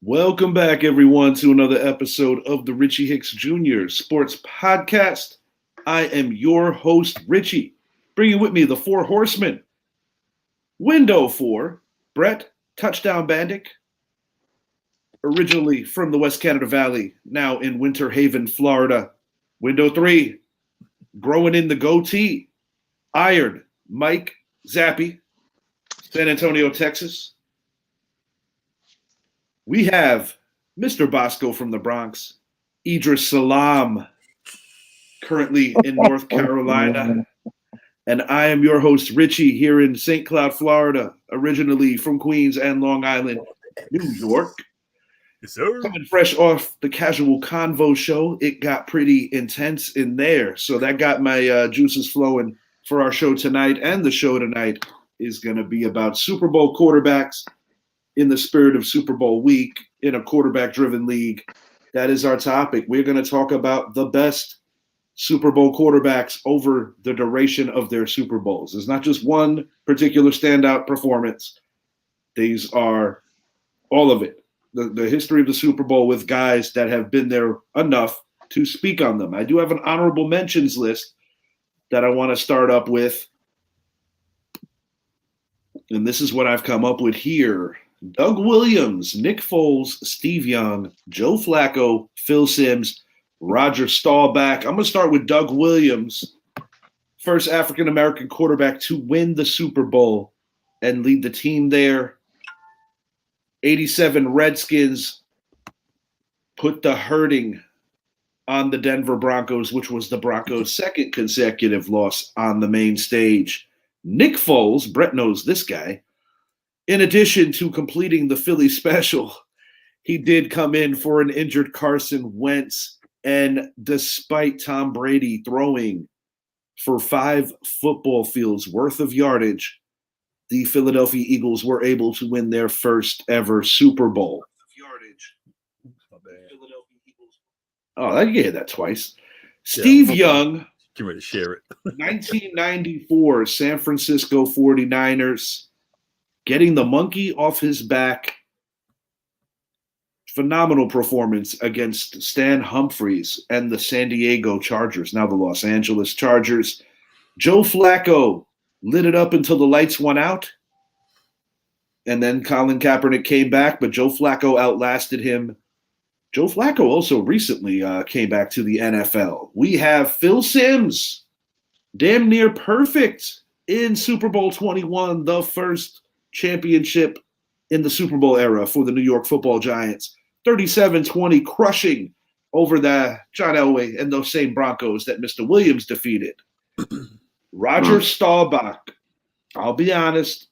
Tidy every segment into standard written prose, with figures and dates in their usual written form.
Welcome back, everyone, to another episode of the Richie Hicks Jr. Sports Podcast. I am your host, Richie. Bringing with me the four horsemen. Window 4, Brett Touchdown Bandic. Originally from the West Canada Valley, now in Winter Haven, Florida. Window 3, growing in the goatee. Iron Mike Zappi, San Antonio, Texas. We have Mr. Bosco from the Bronx, Idris Salam, currently in North Carolina. And I am your host, Richie, here in St. Cloud, Florida, originally from Queens and Long Island, New York. Yes, sir. Coming fresh off the Casual Convo show, it got pretty intense in there. So that got my juices flowing for our show tonight. And the show tonight is going to be about Super Bowl quarterbacks in the spirit of Super Bowl week in a quarterback-driven league. That is our topic. We're going to talk about the best Super Bowl quarterbacks over the duration of their Super Bowls. It's not just one particular standout performance. These are all of it. The history of the Super Bowl with guys that have been there enough to speak on them. I do have an honorable mentions list that I want to start up with. And this is what I've come up with here. Doug Williams, Nick Foles, Steve Young, Joe Flacco, Phil Simms, Roger Staubach. I'm going to start with Doug Williams, first African-American quarterback to win the Super Bowl and lead the team there. 87 Redskins put the hurting on the Denver Broncos, which was the Broncos' second consecutive loss on the main stage. Nick Foles, Brett knows this guy, in addition to completing the Philly special, he did come in for an injured Carson Wentz. And despite Tom Brady throwing for 5 football fields worth of yardage, the Philadelphia Eagles were able to win their first ever Super Bowl. Oh, I get that twice. Steve Young. Get ready to share it. 1994 San Francisco 49ers. Getting the monkey off his back. Phenomenal performance against Stan Humphries and the San Diego Chargers, now the Los Angeles Chargers. Joe Flacco lit it up until the lights went out. And then Colin Kaepernick came back, but Joe Flacco outlasted him. Joe Flacco also recently came back to the NFL. We have Phil Simms, damn near perfect in Super Bowl 21, the first championship in the Super Bowl era for the New York Football Giants. 37-20, crushing over the John Elway and those same Broncos that Mr. Williams defeated. Roger Staubach, I'll be honest,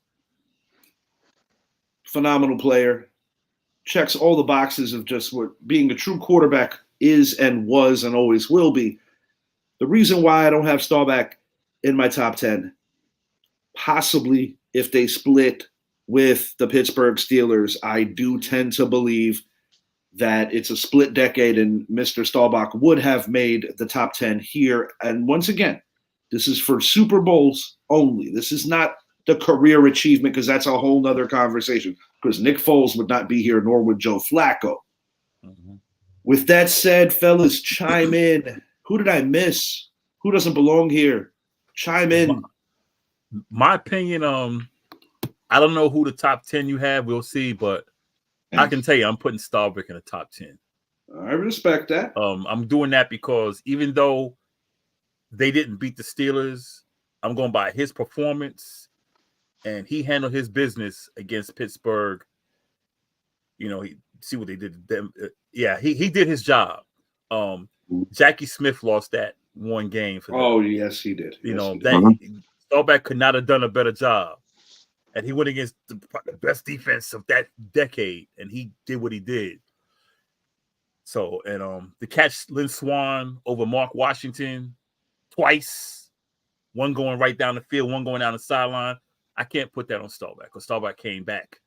phenomenal player. Checks all the boxes of just what being a true quarterback is and was and always will be. The reason why I don't have Staubach in my top 10, possibly if they split with the Pittsburgh Steelers, I do tend to believe that it's a split decade and Mr. Staubach would have made the top 10 here. And once again, this is for Super Bowls only. This is not the career achievement because that's a whole nother conversation because Nick Foles would not be here, nor would Joe Flacco. Mm-hmm. With that said, fellas, chime in. Who did I miss? Who doesn't belong here? Chime in. My opinion, I don't know who the top 10 you have. We'll see, but I can tell you I'm putting Staubach in the top 10. I respect that. I'm doing that because even though they didn't beat the Steelers, I'm going by his performance, and he handled his business against Pittsburgh. You know, see what they did to them. He did his job. Jackie Smith lost that one game for them. Oh, yes, he did. Staubach could not have done a better job. And he went against the best defense of that decade, and he did what he did. So, and to catch Lynn Swann over Mark Washington twice, one going right down the field, one going down the sideline, I can't put that on Staubach because Staubach came back,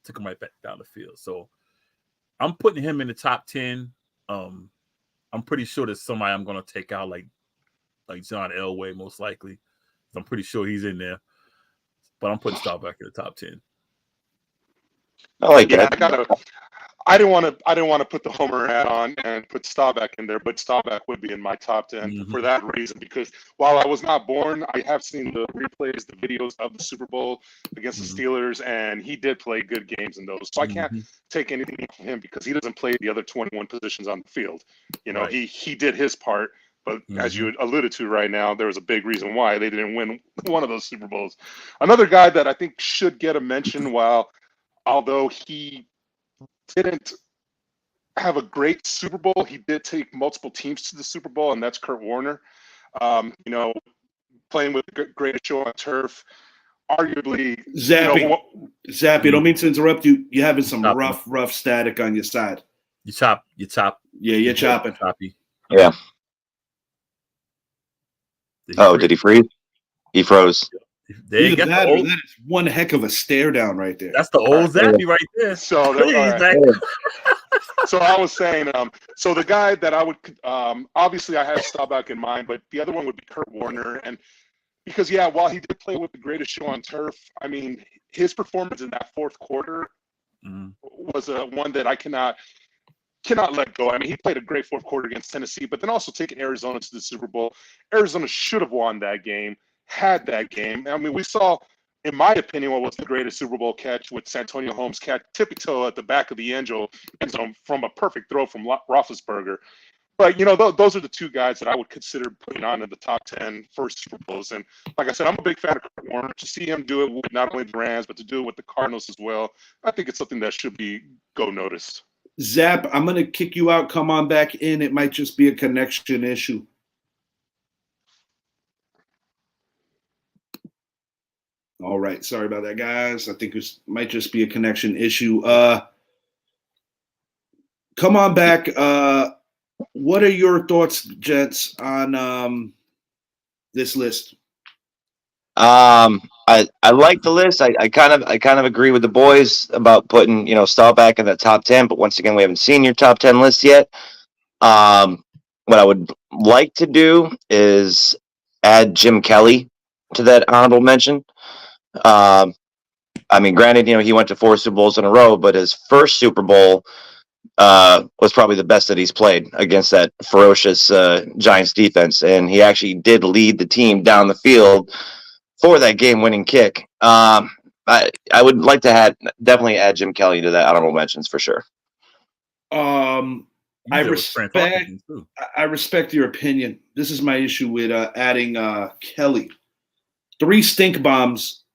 took him right back down the field. So, I'm putting him in the top 10. I'm pretty sure there's somebody I'm going to take out like John Elway, most likely. I'm pretty sure he's in there. But I'm putting Staubach in the top 10. I like that. I didn't want to put the Homer hat on and put Staubach in there, but Staubach would be in my top 10 for that reason. Because while I was not born, I have seen the replays, the videos of the Super Bowl against the Steelers, and he did play good games in those. So I can't take anything from him because he doesn't play the other 21 positions on the field. You know, he did his part. But as you alluded to right now, there was a big reason why they didn't win one of those Super Bowls. Another guy that I think should get a mention, although he didn't have a great Super Bowl, he did take multiple teams to the Super Bowl, and that's Kurt Warner. You know, playing with the greatest show on turf, arguably. Zappy, don't mean to interrupt you. You're having some rough static on your side. You chop. Yeah, you're chopping. Choppy. Yeah. Did he freeze? He froze. There you go. That is one heck of a stare down right there. That's the old Zappy right there. So, so I was saying, so the guy that I would, obviously I have Staubach in mind, but the other one would be Kurt Warner. And because, while he did play with the greatest show on turf, I mean, his performance in that fourth quarter was one that I cannot let go. I mean, he played a great fourth quarter against Tennessee, but then also taking Arizona to the Super Bowl. Arizona should have won that game, had that game. I mean, we saw, in my opinion, what was the greatest Super Bowl catch with Santonio Holmes tippy-toe at the back of the end zone from a perfect throw from Roethlisberger. But, you know, those are the two guys that I would consider putting on in the top 10 first Super Bowls. And like I said, I'm a big fan of Kurt Warner. To see him do it with not only the Rams, but to do it with the Cardinals as well, I think it's something that should go noticed. Zap, I'm going to kick you out. Come on back in. It might just be a connection issue. All right. Sorry about that, guys. I think it might just be a connection issue. Come on back. What are your thoughts, gents, on this list? I like the list. I kind of agree with the boys about putting, Staubach in the top 10, but once again, we haven't seen your top 10 list yet. What I would like to do is add Jim Kelly to that honorable mention. I mean, granted, he went to 4 Super Bowls in a row, but his first Super Bowl was probably the best that he's played against that ferocious Giants defense, and he actually did lead the team down the field for that game-winning kick. I would like to definitely add Jim Kelly to that honorable mentions for sure. I respect your opinion. This is my issue with adding Kelly. 3 stink bombs,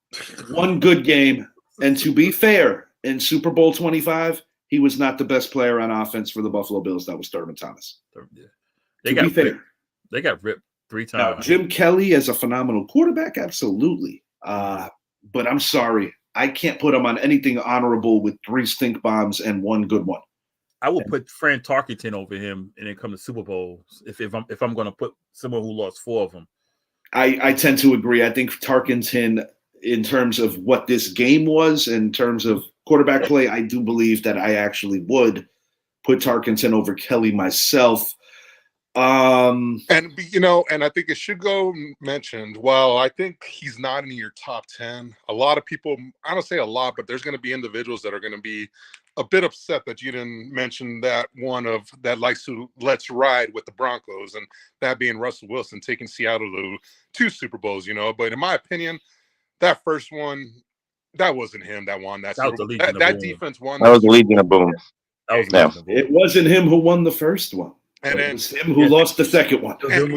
1 good game, and to be fair, in Super Bowl 25, he was not the best player on offense for the Buffalo Bills. That was Thurman Thomas. They got ripped 3 times. Now, Jim Kelly as a phenomenal quarterback, absolutely. But I'm sorry, I can't put him on anything honorable with 3 stink bombs and 1 good one. I will put Fran Tarkenton over him, and then come to Super Bowls if I'm going to put someone who lost 4 of them. I tend to agree. I think Tarkenton, in terms of what this game was, in terms of quarterback play, I do believe that I actually would put Tarkenton over Kelly myself. And I think it should go mentioned. Well, I think he's not in your top 10. A lot of people, I don't say a lot, but there's going to be individuals that are going to be a bit upset that you didn't mention that one of that let's ride with the Broncos, and that being Russell Wilson taking Seattle to 2 Super Bowls. But in my opinion, that first one, that wasn't him that won that Super Bowl. That defense won. That was the Legion of Boom. It wasn't him who won the first one. And then, it was him who lost the second one. And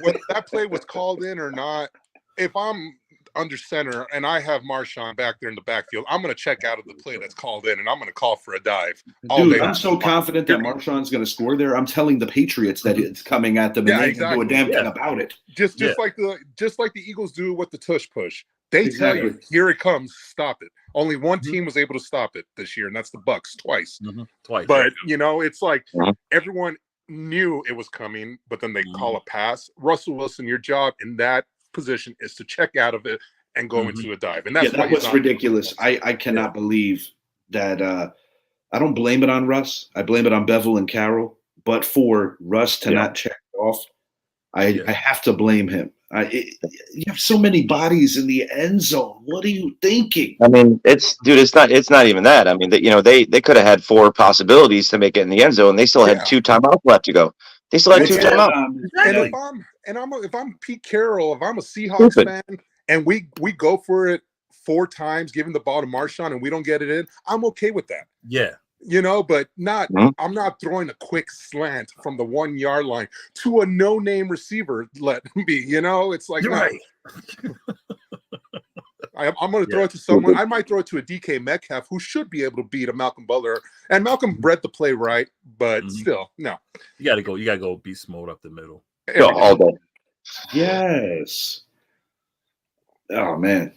whether that play was called in or not, if I'm under center and I have Marshawn back there in the backfield, I'm going to check out of the play that's called in, and I'm going to call for a dive. Dude, I'm so confident that Marshawn's going to score there. I'm telling the Patriots that it's coming at them, and they can do a damn thing about it. Just like the Eagles do with the tush push. They tell you, here it comes, stop it. Only one team was able to stop it this year, and that's the Bucs twice. Twice. But, it's like everyone knew it was coming, but then they call a pass. Russell Wilson, your job in that position is to check out of it and go into a dive. And that's that was ridiculous. I cannot believe that. I don't blame it on Russ. I blame it on Bevel and Carroll. But for Russ to not check it off, I have to blame him. You have so many bodies in the end zone. What are you thinking? I mean, it's not even that. I mean, they could have had 4 possibilities to make it in the end zone. They still had 2 timeouts left to go. They still had 2 timeouts. And if I'm Pete Carroll, if I'm a Seahawks fan, and we go for it 4 times, giving the ball to Marshawn, and we don't get it in, I'm okay with that. Yeah. But not. I'm not throwing a quick slant from the 1 yard line to a no-name receiver. Let me, it's like, You're right. I'm going to throw it to someone. I might throw it to a DK Metcalf who should be able to beat a Malcolm Butler. And Malcolm read the play right, but still, no. You gotta go beast mode up the middle. All day. Yes. Oh man,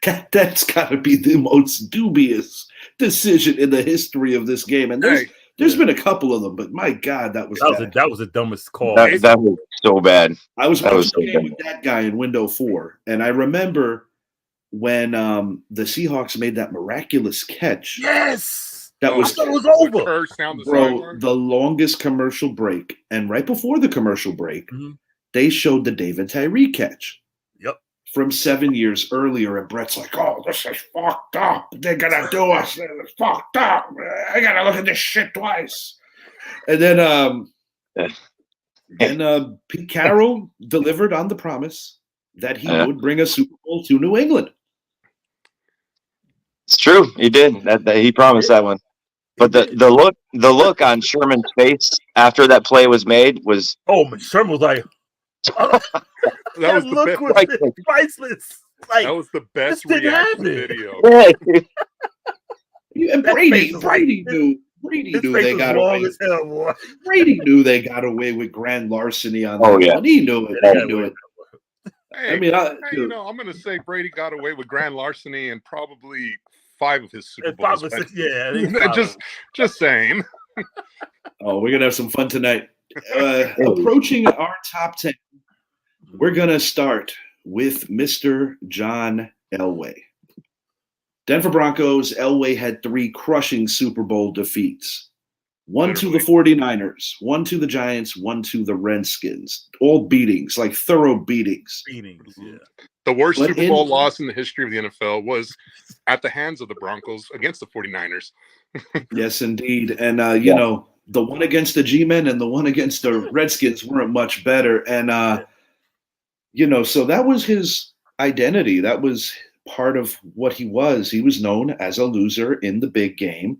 that's got to be the most dubious decision in the history of this game. And there's been a couple of them, but my God, that was the dumbest call. That was so bad. I was watching the game with that guy in window 4, and I remember when the Seahawks made that miraculous catch. Yes, that was over. Bro, the longest commercial break, and right before the commercial break, they showed the David Tyree catch. Yep. From 7 years earlier, and Brett's like, "Oh, this is fucked up. They're gonna do us. It's fucked up. I gotta look at this shit twice." And then, Pete Carroll delivered on the promise that he would bring a Super Bowl to New England. It's true, he did. That he promised that one. But the look on Sherman's face after that play was made was Sherman was like. That was the best. Priceless. Like, that was the best reaction video. And Brady knew they got away. Brady knew they got away with grand larceny on that one. He knew it. He knew it. Hey, I'm going to say Brady got away with grand larceny and probably 5 of his Super Bowls. 5 or 6, yeah. Just saying. Oh, we're gonna have some fun tonight. Approaching our top 10, we're gonna start with Mr. John Elway. Denver Broncos. Elway had 3 crushing Super Bowl defeats. 1 to the 49ers, 1 to the Giants, 1 to the Redskins. All beatings, like thorough beatings. The worst Super Bowl loss in the history of the NFL was at the hands of the Broncos against the 49ers. Yes, indeed. And, the one against the G-Men and the one against the Redskins weren't much better. And, so that was his identity. That was part of what he was. He was known as a loser in the big game.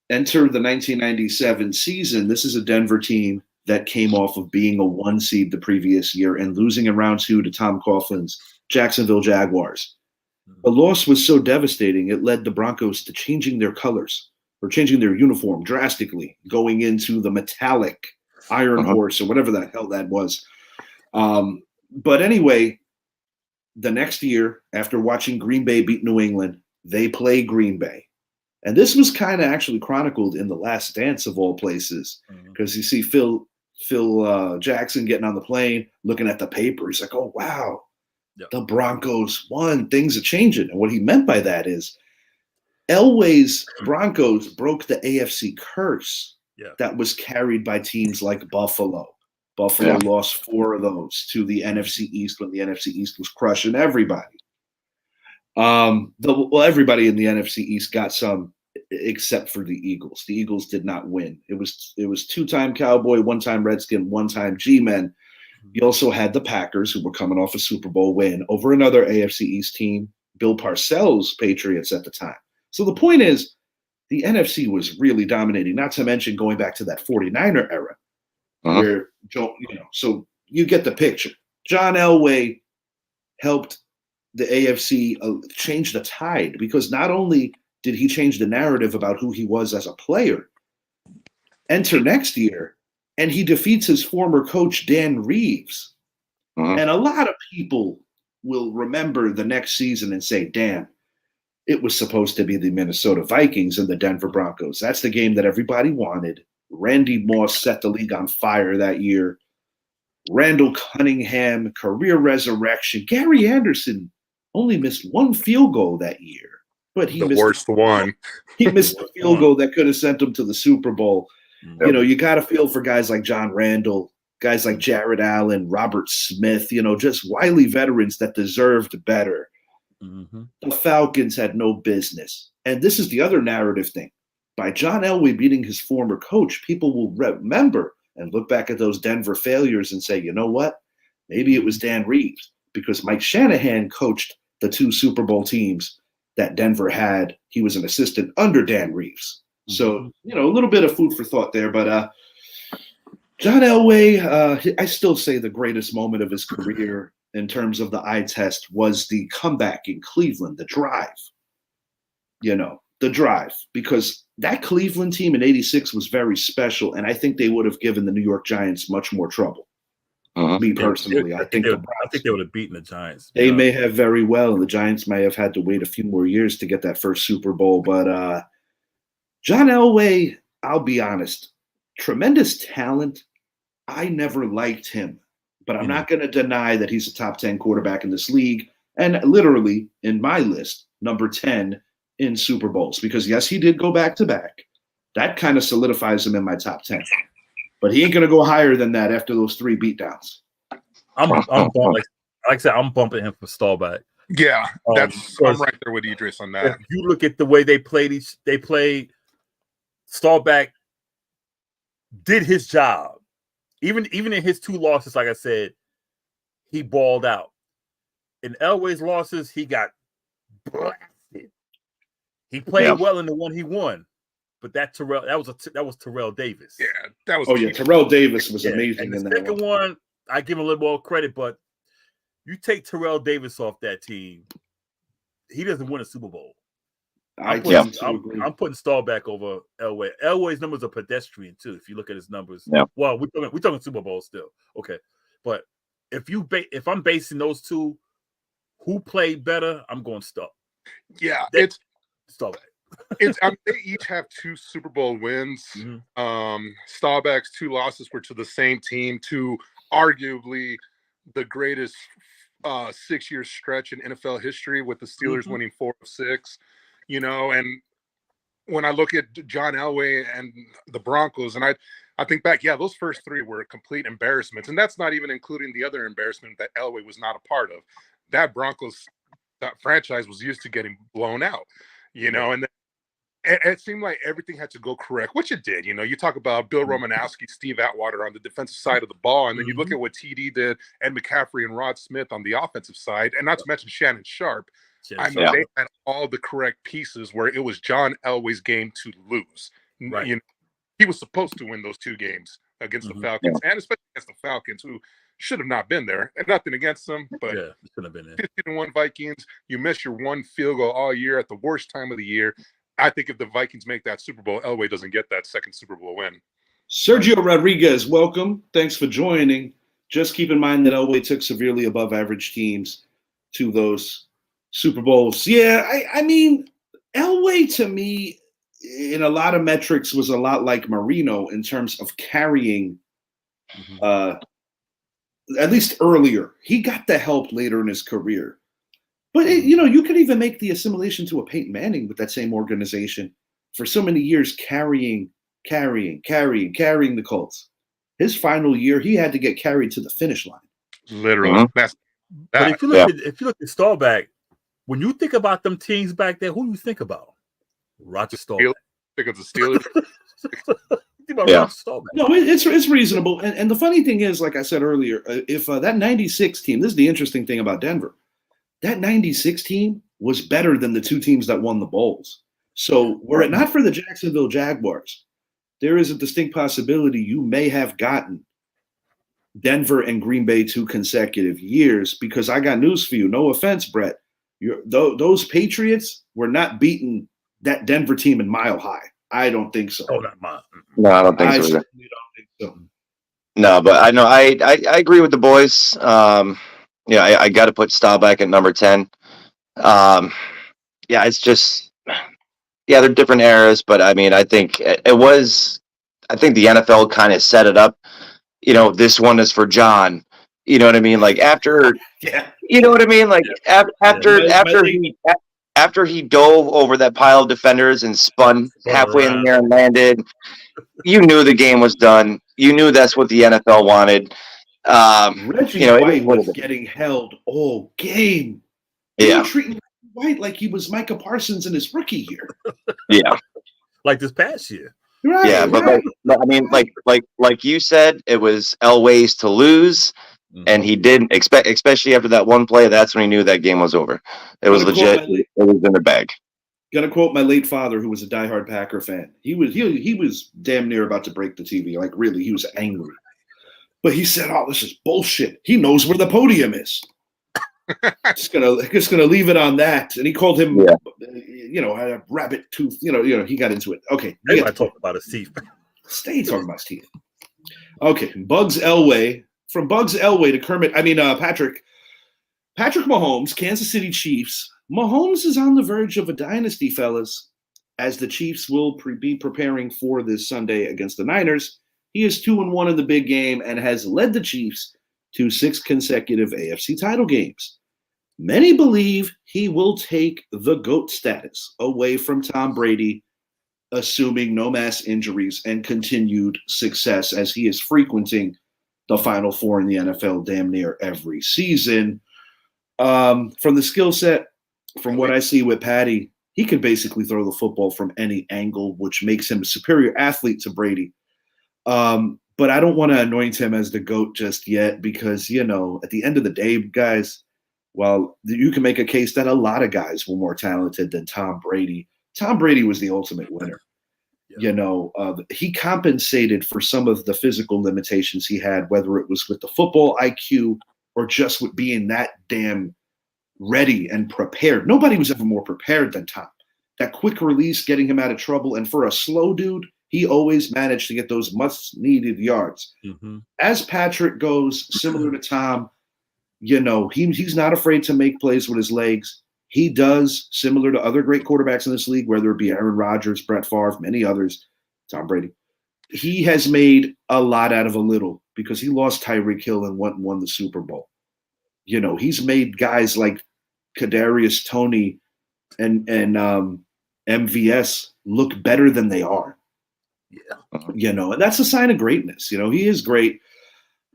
Enter the 1997 season. This is a Denver team that came off of being a 1 seed the previous year and losing in round 2 to Tom Coughlin's Jacksonville Jaguars. The loss was so devastating, it led the Broncos to changing their colors or changing their uniform drastically, going into the metallic Iron Horse or whatever the hell that was. But anyway, the next year, after watching Green Bay beat New England, they play Green Bay. And this was kind of actually chronicled in The Last Dance of all places, because you see Phil Jackson getting on the plane, looking at the paper. He's like, "Oh, wow, the Broncos won. Things are changing." And what he meant by that is Elway's Broncos broke the AFC curse that was carried by teams like Buffalo. Buffalo lost 4 of those to the NFC East when the NFC East was crushing everybody. Everybody in the NFC East got some, except for the Eagles. The Eagles did not win. It was 2-time Cowboy, 1-time Redskin, 1-time G-Men. You also had the Packers, who were coming off a Super Bowl win over another AFC East team, Bill Parcells' Patriots at the time. So the point is, the NFC was really dominating, not to mention going back to that 49er era, where, so you get the picture. John Elway helped the AFC change the tide, because not only did he change the narrative about who he was as a player, enter next year, and he defeats his former coach, Dan Reeves. And a lot of people will remember the next season and say, damn, it was supposed to be the Minnesota Vikings and the Denver Broncos. That's the game that everybody wanted. Randy Moss set the league on fire that year. Randall Cunningham, career resurrection. Gary Anderson only missed 1 field goal that year, but he missed the worst one. He missed a field goal that could have sent him to the Super Bowl. You got to feel for guys like John Randall, guys like Jared Allen, Robert Smith, just wily veterans that deserved better. Mm-hmm. The Falcons had no business. And this is the other narrative thing. By John Elway beating his former coach, people will remember and look back at those Denver failures and say, you know what? Maybe it was Dan Reeves, because Mike Shanahan coached the 2 Super Bowl teams that Denver had. He was an assistant under Dan Reeves. So, a little bit of food for thought there. But John Elway, I still say the greatest moment of his career in terms of the eye test was the comeback in Cleveland, the drive. The drive, because that Cleveland team in '86 was very special, and I think they would have given the New York Giants much more trouble. Me personally, I think they would have beaten the Giants. They may have very well, and the Giants may have had to wait a few more years to get that first Super Bowl. But John Elway, I'll be honest, tremendous talent. I never liked him, but I'm not going to deny that he's a top 10 quarterback in this league, and literally in my list, number 10 in Super Bowls, because yes, he did go back to back. That kind of solidifies him in my top 10, but he ain't going to go higher than that after those 3 beatdowns. I'm like I said, I'm bumping him for Staubach. Yeah, I'm right there with Idris on that. If you look at the way they played Staubach did his job. Even in his 2 losses, like I said, he balled out. In Elway's losses, he got blasted. He played well in the one he won, but that was Terrell Davis. Yeah, that was. Oh yeah, Terrell Davis was amazing. And the second one, I give him a little more credit, but you take Terrell Davis off that team, he doesn't win a Super Bowl. I'm putting Staubach over Elway. Elway's numbers are pedestrian too. If you look at his numbers, well, we're talking Super Bowl still, okay. But if I'm basing those 2, who played better, I'm going Staubach. Yeah, it's Staubach. They each have 2 Super Bowl wins. Staubach's 2 losses were to the same team, to arguably the greatest 6-year stretch in NFL history, with the Steelers winning 4 of 6. And when I look at John Elway and the Broncos, and I think back, those first 3 were complete embarrassments. And that's not even including the other embarrassment that Elway was not a part of. That franchise was used to getting blown out, and it seemed like everything had to go correct, which it did. You talk about Bill Romanowski, Steve Atwater on the defensive side of the ball, and then you look at what TD did, Ed McCaffrey and Rod Smith on the offensive side, and not to mention Shannon Sharp. They had all the correct pieces where it was John Elway's game to lose. Right. He was supposed to win those 2 games against the Falcons, and especially against the Falcons, who should have not been there. And nothing against them, but should have been there. 15-1 Vikings. You miss your 1 field goal all year at the worst time of the year. I think if the Vikings make that Super Bowl, Elway doesn't get that second Super Bowl win. Sergio Rodriguez, welcome. Thanks for joining. Just keep in mind that Elway took severely above average teams to those Super Bowls. Yeah, I mean, Elway to me, in a lot of metrics, was a lot like Marino in terms of carrying, at least earlier. He got the help later in his career. But, you could even make the assimilation to a Peyton Manning with that same organization for so many years, carrying the Colts. His final year, he had to get carried to the finish line. Literally. But if you look at Staubach, when you think about them teams back there, who do you think about? Roger Staubach. Think of the Steelers. Roger Staubach. No, it's reasonable. And the funny thing is, like I said earlier, if that 96 team, this is the interesting thing about Denver, that 96 team was better than the 2 teams that won the Bowls. So were it not for the Jacksonville Jaguars, there is a distinct possibility you may have gotten Denver and Green Bay 2 consecutive years, because I got news for you. No offense, Brett. Those Patriots were not beating that Denver team in Mile High. I don't think so. No, I don't think so. Certainly don't think so. No, but I know I agree with the boys. I got to put Staubach at number 10. It's just, they're different eras, but I mean, I think the NFL kind of set it up. This one is for John. You know what I mean? Like after, you know what I mean? Like after he dove over that pile of defenders and spun halfway in the air and landed, you knew the game was done. you knew that's what the NFL wanted. Reggie You know, it White is what was it is. getting held all game. They Yeah, were treating White like he was Micah Parsons in his rookie year. yeah, like this past year. Right, yeah. But right. I mean, like you said, it was Elway's to lose, and he didn't expect, especially after that one play. That's when he knew that game was over. It was legit. It was in the bag. Gonna quote my late father, who was a diehard Packer fan. He was damn near about to break the TV. Like really, he was angry. But he said, "Oh, this is bullshit. He knows where the podium is." just gonna leave it on that. And he called him, a rabbit tooth. He got into it. Okay, Everybody talking about his teeth. Stay talking about his teeth. Okay, Bugs Elway. From Bugs Elway to Patrick Mahomes, Kansas City Chiefs. Mahomes is on the verge of a dynasty, fellas, as the Chiefs will be preparing for this Sunday against the Niners. He is 2-1 in the big game and has led the Chiefs to 6 consecutive AFC title games. Many believe he will take the GOAT status away from Tom Brady, assuming no mass injuries and continued success, as he is frequenting the Final Four in the NFL damn near every season. From the skill set, from what I see with Patty, he can basically throw the football from any angle, which makes him a superior athlete to Brady. But I don't want to anoint him as the GOAT just yet because, at the end of the day, guys, well, you can make a case that a lot of guys were more talented than Tom Brady. Tom Brady was the ultimate winner. Yeah. He compensated for some of the physical limitations he had, whether it was with the football IQ or just with being that damn ready and prepared. Nobody was ever more prepared than Tom. That quick release, getting him out of trouble. And for a slow dude, he always managed to get those much-needed yards. Mm-hmm. As Patrick goes, similar to Tom, he's not afraid to make plays with his legs. He does, similar to other great quarterbacks in this league, whether it be Aaron Rodgers, Brett Favre, many others, Tom Brady. He has made a lot out of a little because he lost Tyreek Hill and went and won the Super Bowl. He's made guys like Kadarius Toney and MVS look better than they are. Yeah. And that's a sign of greatness. He is great.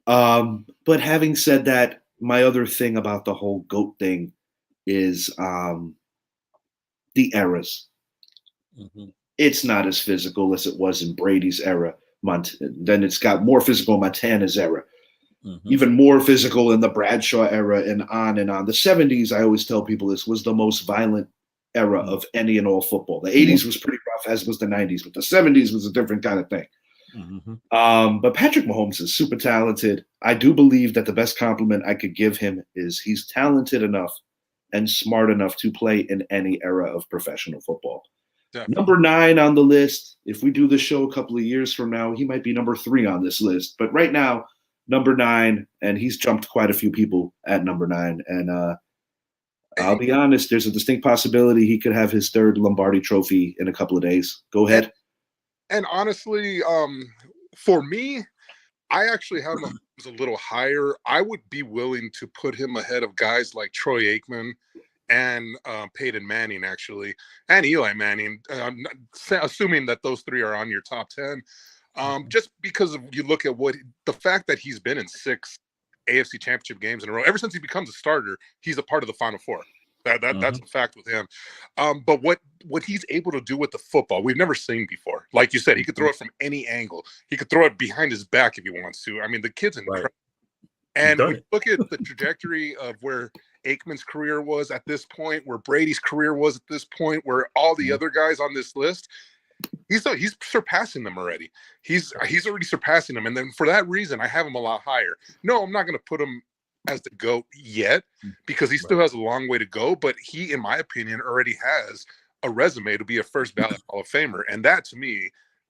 But having said that, my other thing about the whole GOAT thing is the eras. Mm-hmm. It's not as physical as it was in Brady's era. Then it's got more physical in Montana's era. Mm-hmm. Even more physical in the Bradshaw era and on and on. The 70s, I always tell people, this was the most violent era of any and all football. The 80s was pretty rough, as was the 90s, but the 70s was a different kind of thing. Mm-hmm. But Patrick Mahomes is super talented. I do believe that the best compliment I could give him is he's talented enough and smart enough to play in any era of professional football. Definitely. Number 9 on the list. If we do the show a couple of years from now, he might be number 3 on this list. But right now, number 9, and he's jumped quite a few people at number 9. And I'll be honest, there's a distinct possibility he could have his 3rd Lombardi trophy in a couple of days. Go ahead. And honestly, for me, I actually have him a little higher. I would be willing to put him ahead of guys like Troy Aikman and Peyton Manning, actually, and Eli Manning, assuming that those 3 are on your top 10. Just because you look at the fact that he's been in 6 AFC Championship games in a row. Ever since he becomes a starter, he's a part of the Final Four. That's a fact with him. But what he's able to do with the football, we've never seen before. Like you said, he could throw it from any angle. He could throw it behind his back if he wants to. I mean, the kid's incredible. Right. And when you look at the trajectory of where Aikman's career was at this point, where Brady's career was at this point, where all the other guys on this list, he's surpassing them already. He's already surpassing them. And then for that reason, I have him a lot higher. No, I'm not going to put him as the GOAT yet because he still has a long way to go. But he, in my opinion, already has a resume to be a first ballot Hall of Famer. And that, to me,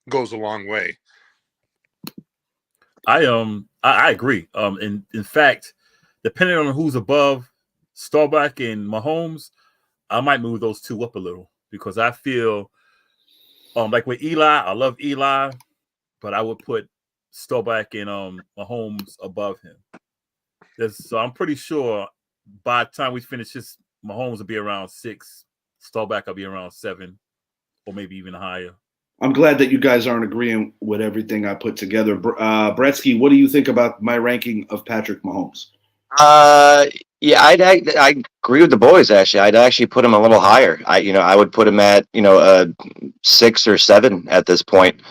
goes a long way. I agree. In fact, depending on who's above Staubach and Mahomes, I might move those 2 up a little because I feel like with Eli, I love Eli, but I would put Staubach and Mahomes above him. So I'm pretty sure by the time we finish this, Mahomes will be around 6, Staubach will be around 7, or maybe even higher. I'm glad that you guys aren't agreeing with everything I put together. Bretsky, what do you think about my ranking of Patrick Mahomes? Yeah, I agree with the boys. Actually, I'd actually put him a little higher. I would put him at 6 or 7 at this point.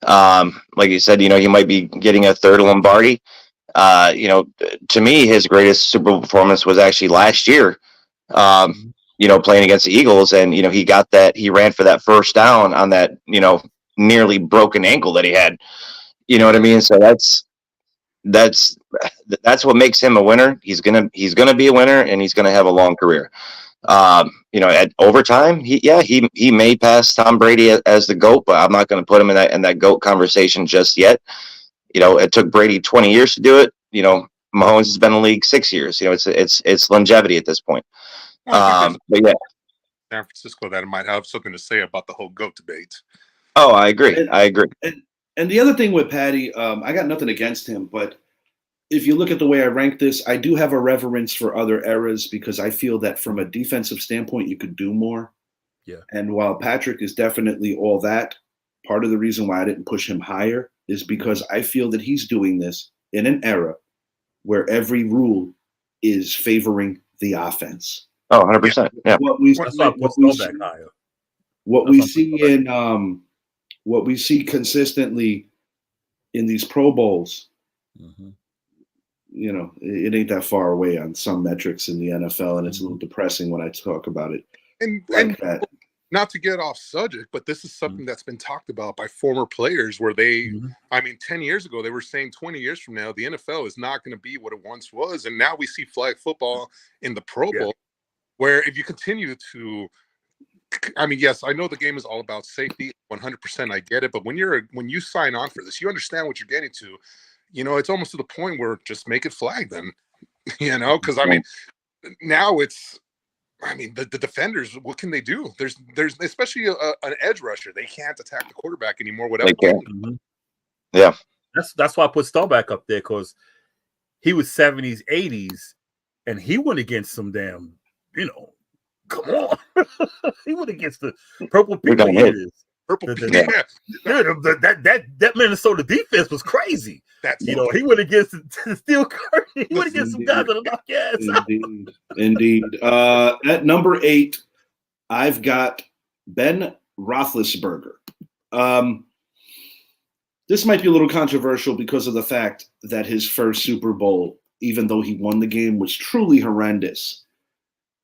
Like you said, he might be getting a third Lombardi. To me, his greatest Super Bowl performance was actually last year. Playing against the Eagles, and he got that. He ran for that first down on that nearly broken ankle that he had. You know what I mean? So that's what makes him a winner. He's gonna be a winner, and he's gonna have a long career. At overtime, he may pass Tom Brady as the GOAT, but I'm not going to put him in that GOAT conversation just yet. It took Brady 20 years to do it. Mahomes has been in the league 6 years. It's longevity at this point. Well, But yeah. San Francisco that might have something to say about the whole GOAT debate. Oh, I agree. And the other thing with Patty, I got nothing against him, but if you look at the way I rank this, I do have a reverence for other eras because I feel that from a defensive standpoint, you could do more. Yeah. And while Patrick is definitely all that, part of the reason why I didn't push him higher is because I feel that he's doing this in an era where every rule is favoring the offense. Oh, 100%. Yeah. What we see consistently in these Pro Bowls, it ain't that far away on some metrics in the NFL, and it's a little depressing when I talk about it. And that. Not to get off subject, but this is something that's been talked about by former players where 10 years ago, they were saying 20 years from now, the NFL is not going to be what it once was. And now we see flag football in the Pro Bowl, where if you continue to, yes, I know the game is all about safety, 100%, I get it. But when you sign on for this, you understand what you're getting to. It's almost to the point where just make it flag then, because now it's, the defenders, what can they do? There's especially an edge rusher. They can't attack the quarterback anymore. Whatever. Yeah. That's why I put Staubach up there, because he was 70s, 80s, and he went against some damn, come on. He went against the Purple People Eaters. That Minnesota defense was crazy. He went against the Steel Curtain. He went against some guys that are knock your ass out. Indeed. At number 8, I've got Ben Roethlisberger. This might be a little controversial because of the fact that his first Super Bowl, even though he won the game, was truly horrendous.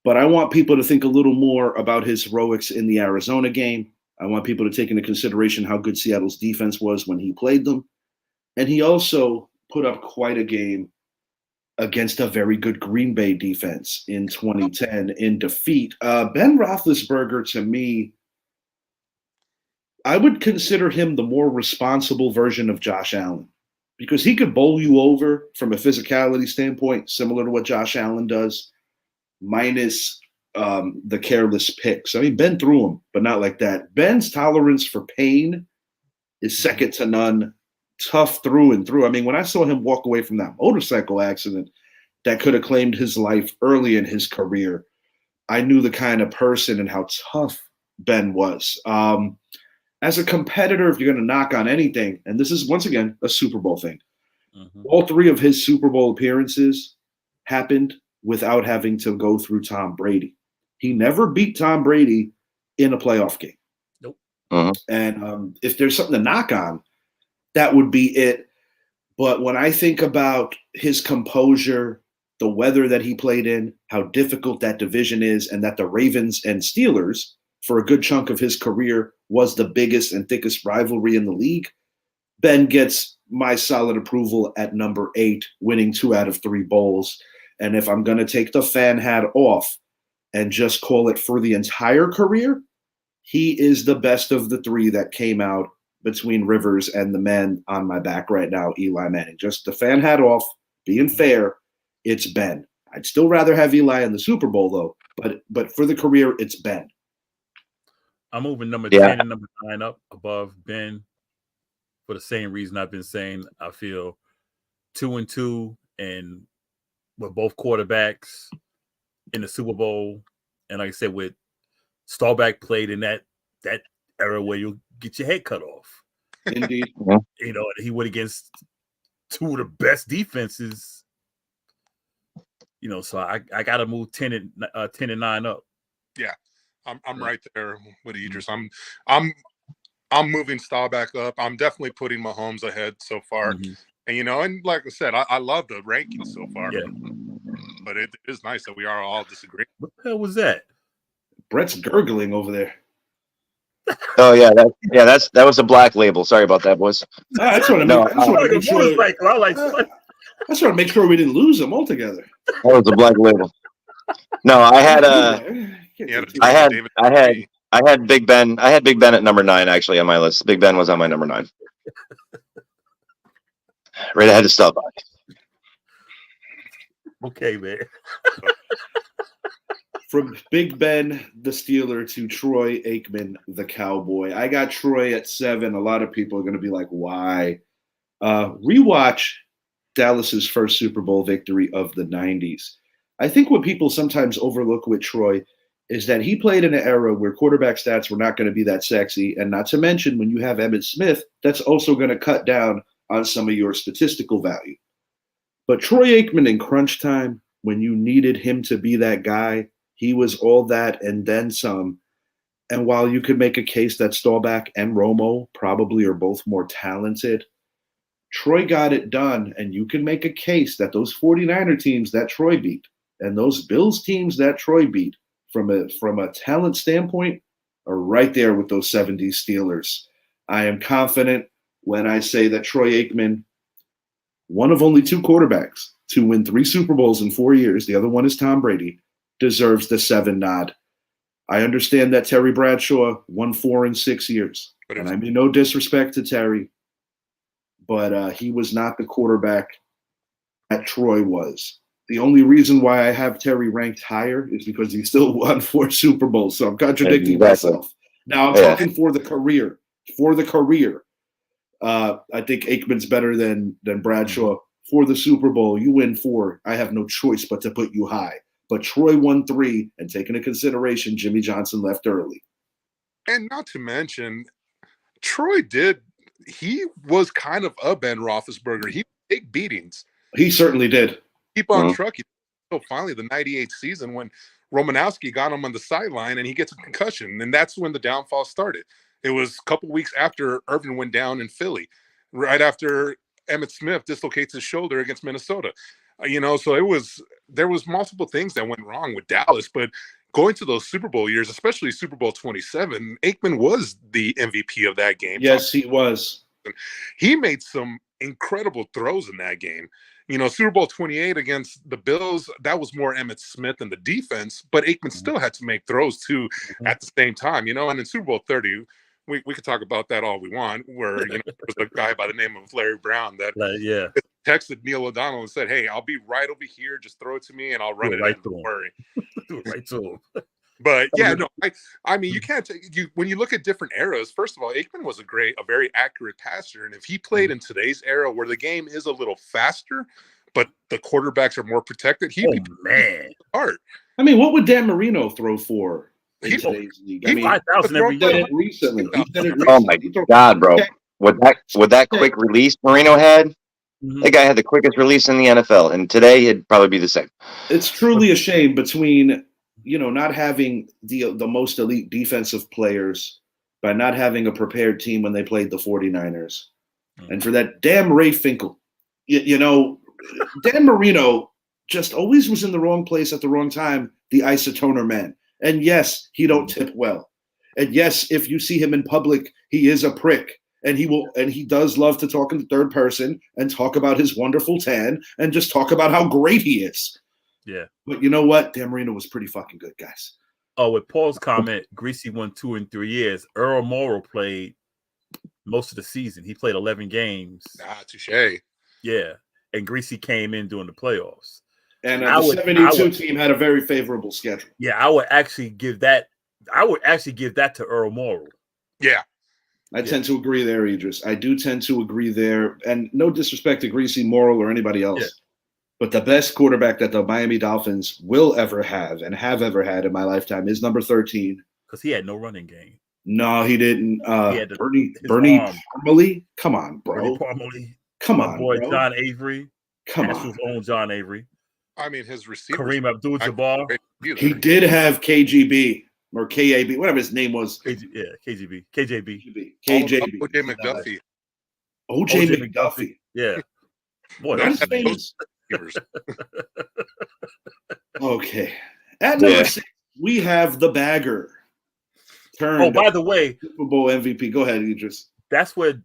But I want people to think a little more about his heroics in the Arizona game. I want people to take into consideration how good Seattle's defense was when he played them. And he also put up quite a game against a very good Green Bay defense in 2010 in defeat. Ben Roethlisberger, to me, I would consider him the more responsible version of Josh Allen because he could bowl you over from a physicality standpoint, similar to what Josh Allen does, minus the careless picks. Ben threw him, but not like that. Ben's tolerance for pain is second to none. Tough through and through. When I saw him walk away from that motorcycle accident that could have claimed his life early in his career, I knew the kind of person and how tough Ben was. As a competitor, if you're going to knock on anything, and this is, once again, a Super Bowl thing, all 3 of his Super Bowl appearances happened without having to go through Tom Brady. He never beat Tom Brady in a playoff game. Nope. And if there's something to knock on, that would be it. But when I think about his composure, the weather that he played in, how difficult that division is, and that the Ravens and Steelers, for a good chunk of his career, was the biggest and thickest rivalry in the league, Ben gets my solid approval at number 8, winning 2 out of 3 bowls. And if I'm going to take the fan hat off and just call it for the entire career, he is the best of the 3 that came out between Rivers and the man on my back right now, Eli Manning. Just the fan hat off, being fair, it's Ben. I'd still rather have Eli in the Super Bowl, though. But for the career, it's Ben. I'm moving number 10 and number 9 up above Ben for the same reason I've been saying. I feel 2-2 and with both quarterbacks in the Super Bowl. And like I said, with Staubach played in that era where you get your head cut off. Indeed. You know, and he went against two of the best defenses. You know, so I got to move 10 and 9 up. Yeah, I'm right there with Idris. I'm moving Staubach up. I'm definitely putting Mahomes ahead so far. Mm-hmm. And, you know, and like I said, I love the rankings so far. Yeah. But it is nice that we are all disagreeing. What the hell was that? Brett's gurgling over there. Oh yeah, that was a Black Label. Sorry about that, boys. I just want to make, I just want to make sure we didn't lose him altogether. That was a Black Label. No, I had Big Ben. I had Big Ben at number 9 actually on my list. Big Ben was on my number 9. Right ahead of Staubach. Okay, man. From Big Ben, the Steeler, to Troy Aikman, the Cowboy. I got Troy at 7. A lot of people are going to be like, why? Rewatch Dallas's first Super Bowl victory of the 90s. I think what people sometimes overlook with Troy is that he played in an era where quarterback stats were not going to be that sexy. And not to mention, when you have Emmitt Smith, that's also going to cut down on some of your statistical value. But Troy Aikman in crunch time, when you needed him to be that guy, he was all that and then some. And while you could make a case that Staubach and Romo probably are both more talented, Troy got it done. And you can make a case that those 49er teams that Troy beat and those Bills teams that Troy beat from a talent standpoint are right there with those 70s Steelers. I am confident when I say that Troy Aikman, one of only 2 quarterbacks to win 3 Super Bowls in 4 years, the other one is Tom Brady, deserves the 7 nod. I understand that Terry Bradshaw won 4 in 6 years. And I mean no disrespect to Terry, but he was not the quarterback that Troy was. The only reason why I have Terry ranked higher is because he still won 4 Super Bowls. So I'm contradicting myself. Now I'm talking for the career. For the career. I think Aikman's better than Bradshaw. For the Super Bowl, you win 4. I have no choice but to put you high. But Troy won 3, and taking into consideration, Jimmy Johnson left early. And not to mention, Troy he was kind of a Ben Roethlisberger. He take beatings. He certainly did. Keep on trucking. So finally, the 98 season when Romanowski got him on the sideline and he gets a concussion. And that's when the downfall started. It was a couple weeks after Irvin went down in Philly, right after Emmitt Smith dislocates his shoulder against Minnesota. You know, so there was multiple things that went wrong with Dallas, but going to those Super Bowl years, especially Super Bowl 27, Aikman was the MVP of that game. Yes, he was. He made some incredible throws in that game. You know, Super Bowl 28 against the Bills, that was more Emmitt Smith and the defense, but Aikman still had to make throws too at the same time, you know, and in Super Bowl 30, we could talk about that all we want, where, you know, there was a guy by the name of Larry Brown that texted Neil O'Donnell and said, "Hey, I'll be right over here. Just throw it to me and I'll run it right. Don't worry." Do it right to him. But yeah, no, I mean, you can't when you look at different eras. First of all, Aikman was a very accurate passer, and if he played in today's era where the game is a little faster, but the quarterbacks are more protected, he'd be hard. I mean, what would Dan Marino throw for in today's league? I mean, 5,000 every year. Recently. Oh my God, bro! With that quick release Marino had. That guy had the quickest release in the NFL, and today it'd probably be the same. It's truly a shame between, you know, not having the most elite defensive players by not having a prepared team when they played the 49ers. And for that damn Ray Finkel, you know, Dan Marino just always was in the wrong place at the wrong time, the isotoner man. And yes, he don't tip well. And yes, if you see him in public, he is a prick. And he does love to talk in the third person and talk about his wonderful tan and just talk about how great he is. Yeah. But you know what? Dan Marino was pretty fucking good, guys. Oh, with Paul's comment, Greasy won 2 in 3 years. Earl Morrall played most of the season. He played 11 games. Touche. Yeah. And Greasy came in during the playoffs. And the 72 team had a very favorable schedule. Yeah, I would actually give that to Earl Morrall. Yeah. I tend to agree there, Idris. I do tend to agree there. And no disrespect to Greasy, Morrall, or anybody else. Yeah. But the best quarterback that the Miami Dolphins will ever have and have ever had in my lifetime is number 13. Because he had no running game. No, he didn't. He had Bernie his arm. Parmalee? Come on, Bernie bro. Parmalee, Come my on, boy bro. John Avery, Come Astros on. own John Avery, I mean, his receivers. Kareem Abdul-Jabbar. He did have KGB or KAB, whatever his name was. KJB. KJB. OJ McDuffie. OJ McDuffie. Yeah. Boy, That's that's famous. Receivers. Okay. At number Yeah. 6, we have the bagger. Oh, by the way, Super Bowl MVP. Go ahead, Idris. that's where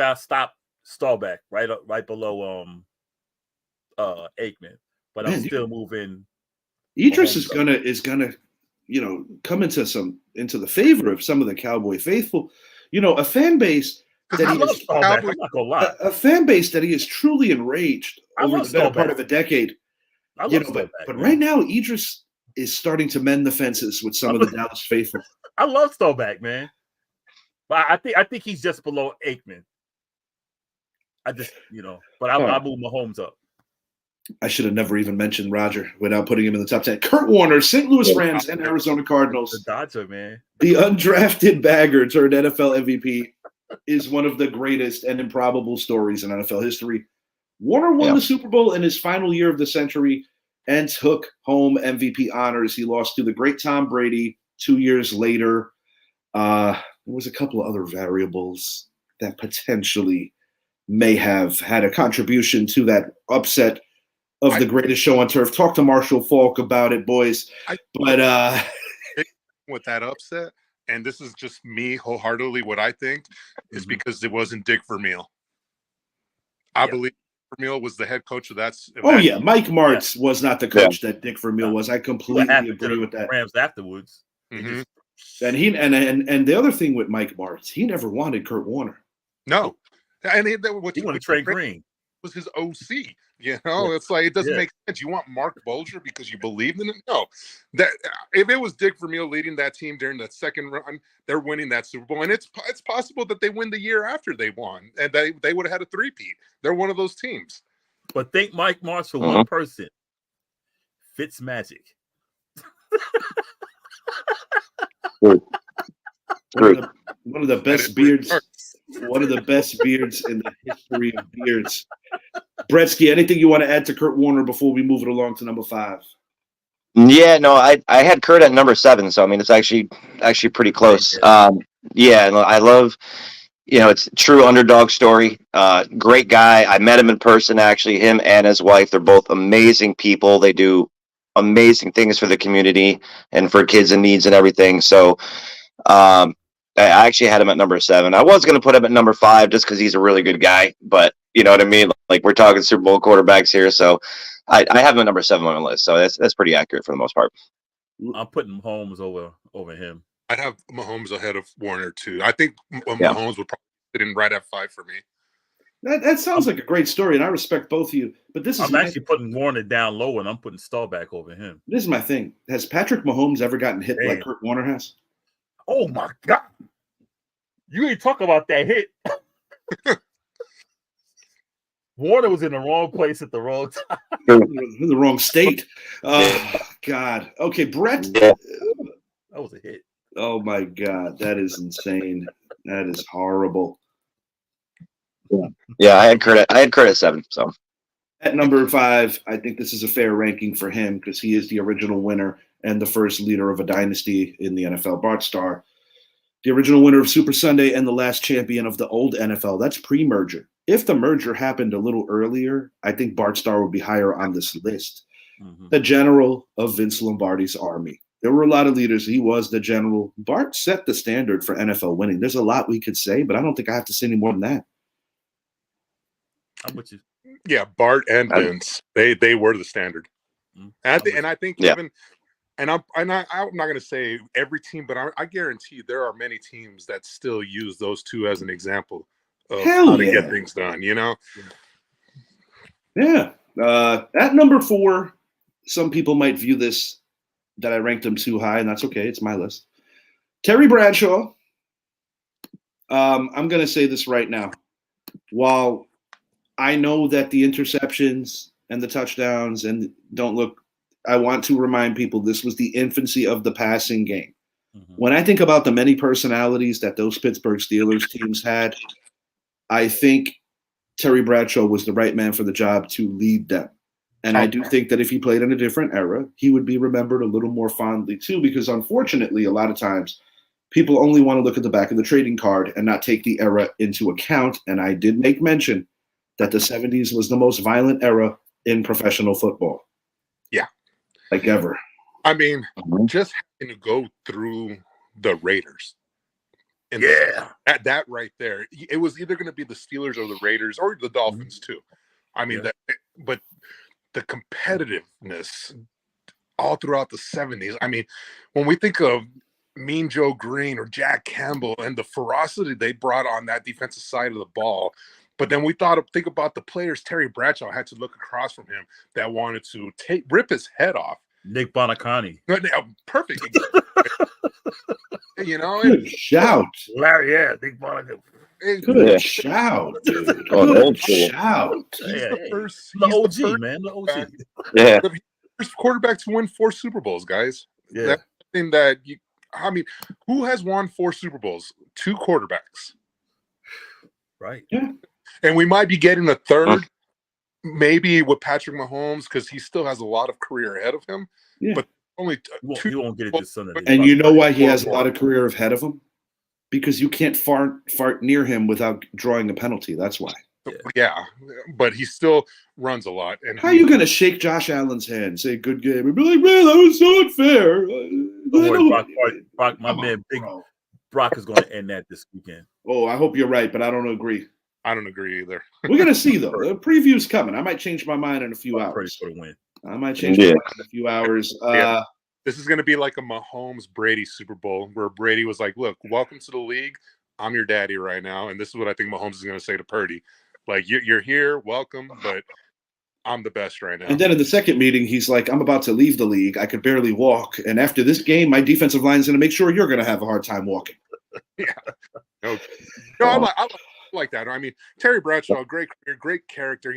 I stopped Staubach, right below Aikman. But I'm Man, still moving. Idris Mahomes is gonna, come into the favor of some of the Cowboy faithful. A fan base that I he love is Staubach. I'm not gonna lie. a fan base that he is truly enraged I over love the better Staubach. part of a decade. I love Staubach, But man. right now Idris is starting to mend the fences with some of the Dallas faithful. I love Staubach, man. But I think he's just below Aikman. I just, but I'll move Mahomes up. I should have never even mentioned Roger without putting him in the top 10. Kurt Warner, St. Louis Rams, and Arizona The Cardinals. Dodger, man. The undrafted bagger turned NFL MVP is one of the greatest and improbable stories in NFL history. Warner won the Super Bowl in his final year of the century and took home MVP honors. He lost to the great Tom Brady 2 years later. There was a couple of other variables that potentially may have had a contribution to that upset of the greatest show on turf. Talk to Marshall Falk about it, boys. With that upset, and this is just me wholeheartedly, what I think is because it wasn't Dick Vermeil. I believe Vermeil was the head coach of that. Mike Martz was not the coach that Dick Vermeil was. I completely agree with that. Rams afterwards. Mm-hmm. And he and the other thing with Mike Martz, he never wanted Kurt Warner. No, and he wanted Trey Green. Was his OC. It's like it doesn't make sense. You want Mark Bulger because you believed in it? No, that if it was Dick Vermeil leading that team during the second run, they're winning that Super Bowl, and it's possible that they win the year after they won, and they would have had a three-peat. They're one of those teams. But think Mike Martz for one person. Fitz Magic. One of the best beards. One of the best beards in the history of beards. Bretsky, anything you want to add to Kurt Warner before we move it along to number 5? Yeah, no, I had Kurt at number 7, so I mean it's actually pretty close. I love, it's a true underdog story. Great guy. I met him in person actually. Him and his wife, they're both amazing people. They do amazing things for the community and for kids in needs and everything. So, I actually had him at number 7. I was going to put him at number 5 just because he's a really good guy, but you know what I mean? Like we're talking Super Bowl quarterbacks here, so I have him at number 7 on my list. So that's pretty accurate for the most part. I'm putting Mahomes over him. I'd have Mahomes ahead of Warner too. I think Mahomes would probably sit in right at 5 for me. That sounds like a great story, and I respect both of you. But I'm actually putting Warner down low, and I'm putting Staubach over him. This is my thing. Has Patrick Mahomes ever gotten hit like Kurt Warner has? Oh my God! You ain't talk about that hit. Warner was in the wrong place at the wrong time. In the wrong state. Oh, God. Okay, Brett. That was a hit. Oh, my God. That is insane. That is horrible. Yeah, I had Kurt at 7. So at number 5, I think this is a fair ranking for him because he is the original winner and the first leader of a dynasty in the NFL. Bart Starr, the original winner of Super Sunday and the last champion of the old NFL. That's pre-merger. If the merger happened a little earlier, I think Bart Starr would be higher on this list. Mm-hmm. The general of Vince Lombardi's army. There were a lot of leaders. He was the general. Bart set the standard for NFL winning. There's a lot we could say, but I don't think I have to say any more than that. I'm with you. Yeah, Bart and Vince, they were the standard. Mm-hmm. And I think even, and I'm not going to say every team, but I guarantee there are many teams that still use those two as an example of how to get things done. Yeah. At number 4, some people might view this that I ranked him too high, and that's okay. It's my list. Terry Bradshaw. I'm going to say this right now. While I know that the interceptions and the touchdowns and don't look, I want to remind people this was the infancy of the passing game. When I think about the many personalities that those Pittsburgh Steelers teams had, I think Terry Bradshaw was the right man for the job to lead them. And I do think that if he played in a different era, he would be remembered a little more fondly too, because unfortunately, a lot of times people only want to look at the back of the trading card and not take the era into account. And I did make mention that the 70s was the most violent era in professional football. Yeah. Like ever. I mean, just having to go through the Raiders. And that right there, it was either going to be the Steelers or the Raiders or the Dolphins too. I mean, but the competitiveness all throughout the 70s. I mean, when we think of Mean Joe Green or Jack Campbell and the ferocity they brought on that defensive side of the ball, but then we think about the players Terry Bradshaw had to look across from him that wanted to rip his head off. Nick Bonacani. Perfect. Good shout. Larry, Nick Bonacani. Good shout, dude. Good shout. He's the first. The OG, man. The OG. Yeah. The first quarterback to win 4 Super Bowls, guys. Yeah. That's something that who has won 4 Super Bowls? 2 quarterbacks. Right. Yeah. And we might be getting a third, maybe with Patrick Mahomes, because he still has a lot of career ahead of him. Yeah. But only 2. You won't get it this Sunday. And you know why he has a lot of career ahead of him? Because you can't fart near him without drawing a penalty. That's why. Yeah, but he still runs a lot. And how are you going to shake Josh Allen's hand, say good game, and be like, man, that was so unfair? Don't worry, Brock, my man, Big Brock is going to end that this weekend. Oh, I hope you're right, but I don't agree. I don't agree either. We're going to see, though. The preview's coming. I might change my mind in a few hours. For the win. I might change my mind in a few hours. This is going to be like a Mahomes-Brady Super Bowl where Brady was like, look, welcome to the league. I'm your daddy right now. And this is what I think Mahomes is going to say to Purdy. Like, you're here, welcome, but I'm the best right now. And then in the second meeting, he's like, I'm about to leave the league. I could barely walk. And after this game, my defensive line is going to make sure you're going to have a hard time walking. Yeah. Okay. No, I like that. I mean, Terry Bradshaw, great career, great character,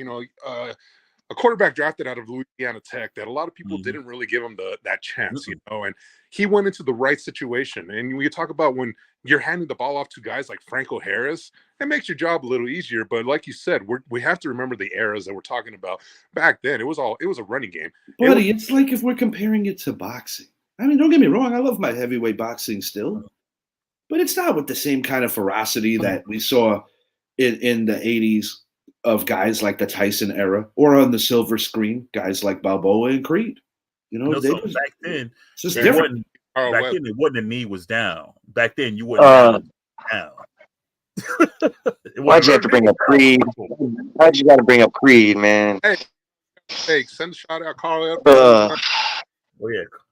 a quarterback drafted out of Louisiana Tech that a lot of people didn't really give him that chance, and he went into the right situation. And when you talk about when you're handing the ball off to guys like Franco Harris, it makes your job a little easier. But like you said, we have to remember the eras that we're talking about. Back then, it was a running game. Buddy, it's like if we're comparing it to boxing. I mean, don't get me wrong. I love my heavyweight boxing still, but it's not with the same kind of ferocity that we saw in the 80s of guys like the Tyson era, or on the silver screen, guys like Balboa and Creed. Back then, it's just different. Back then, it wasn't the knee was down. Back then, you wouldn't down. Why'd you have to bring up Creed? Why'd you got to bring up Creed, man? Hey, send a shout out, Carl.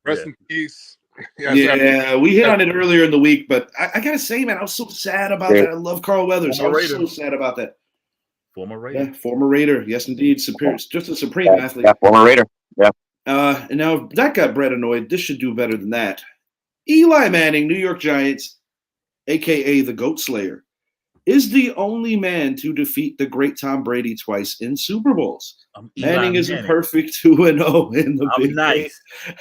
Rest in peace. Yeah, we hit on it earlier in the week, but I gotta say, man, I was so sad about that. I love Carl Weathers. I was so sad about that. Former Raider. Yeah, former Raider. Yes, indeed. Just a supreme athlete. Yeah, former Raider. Yeah. And now that got Brett annoyed. This should do better than that. Eli Manning, New York Giants, a.k.a. the Goat Slayer, is the only man to defeat the great Tom Brady twice in Super Bowls. Manning is a perfect 2-0 in the big game.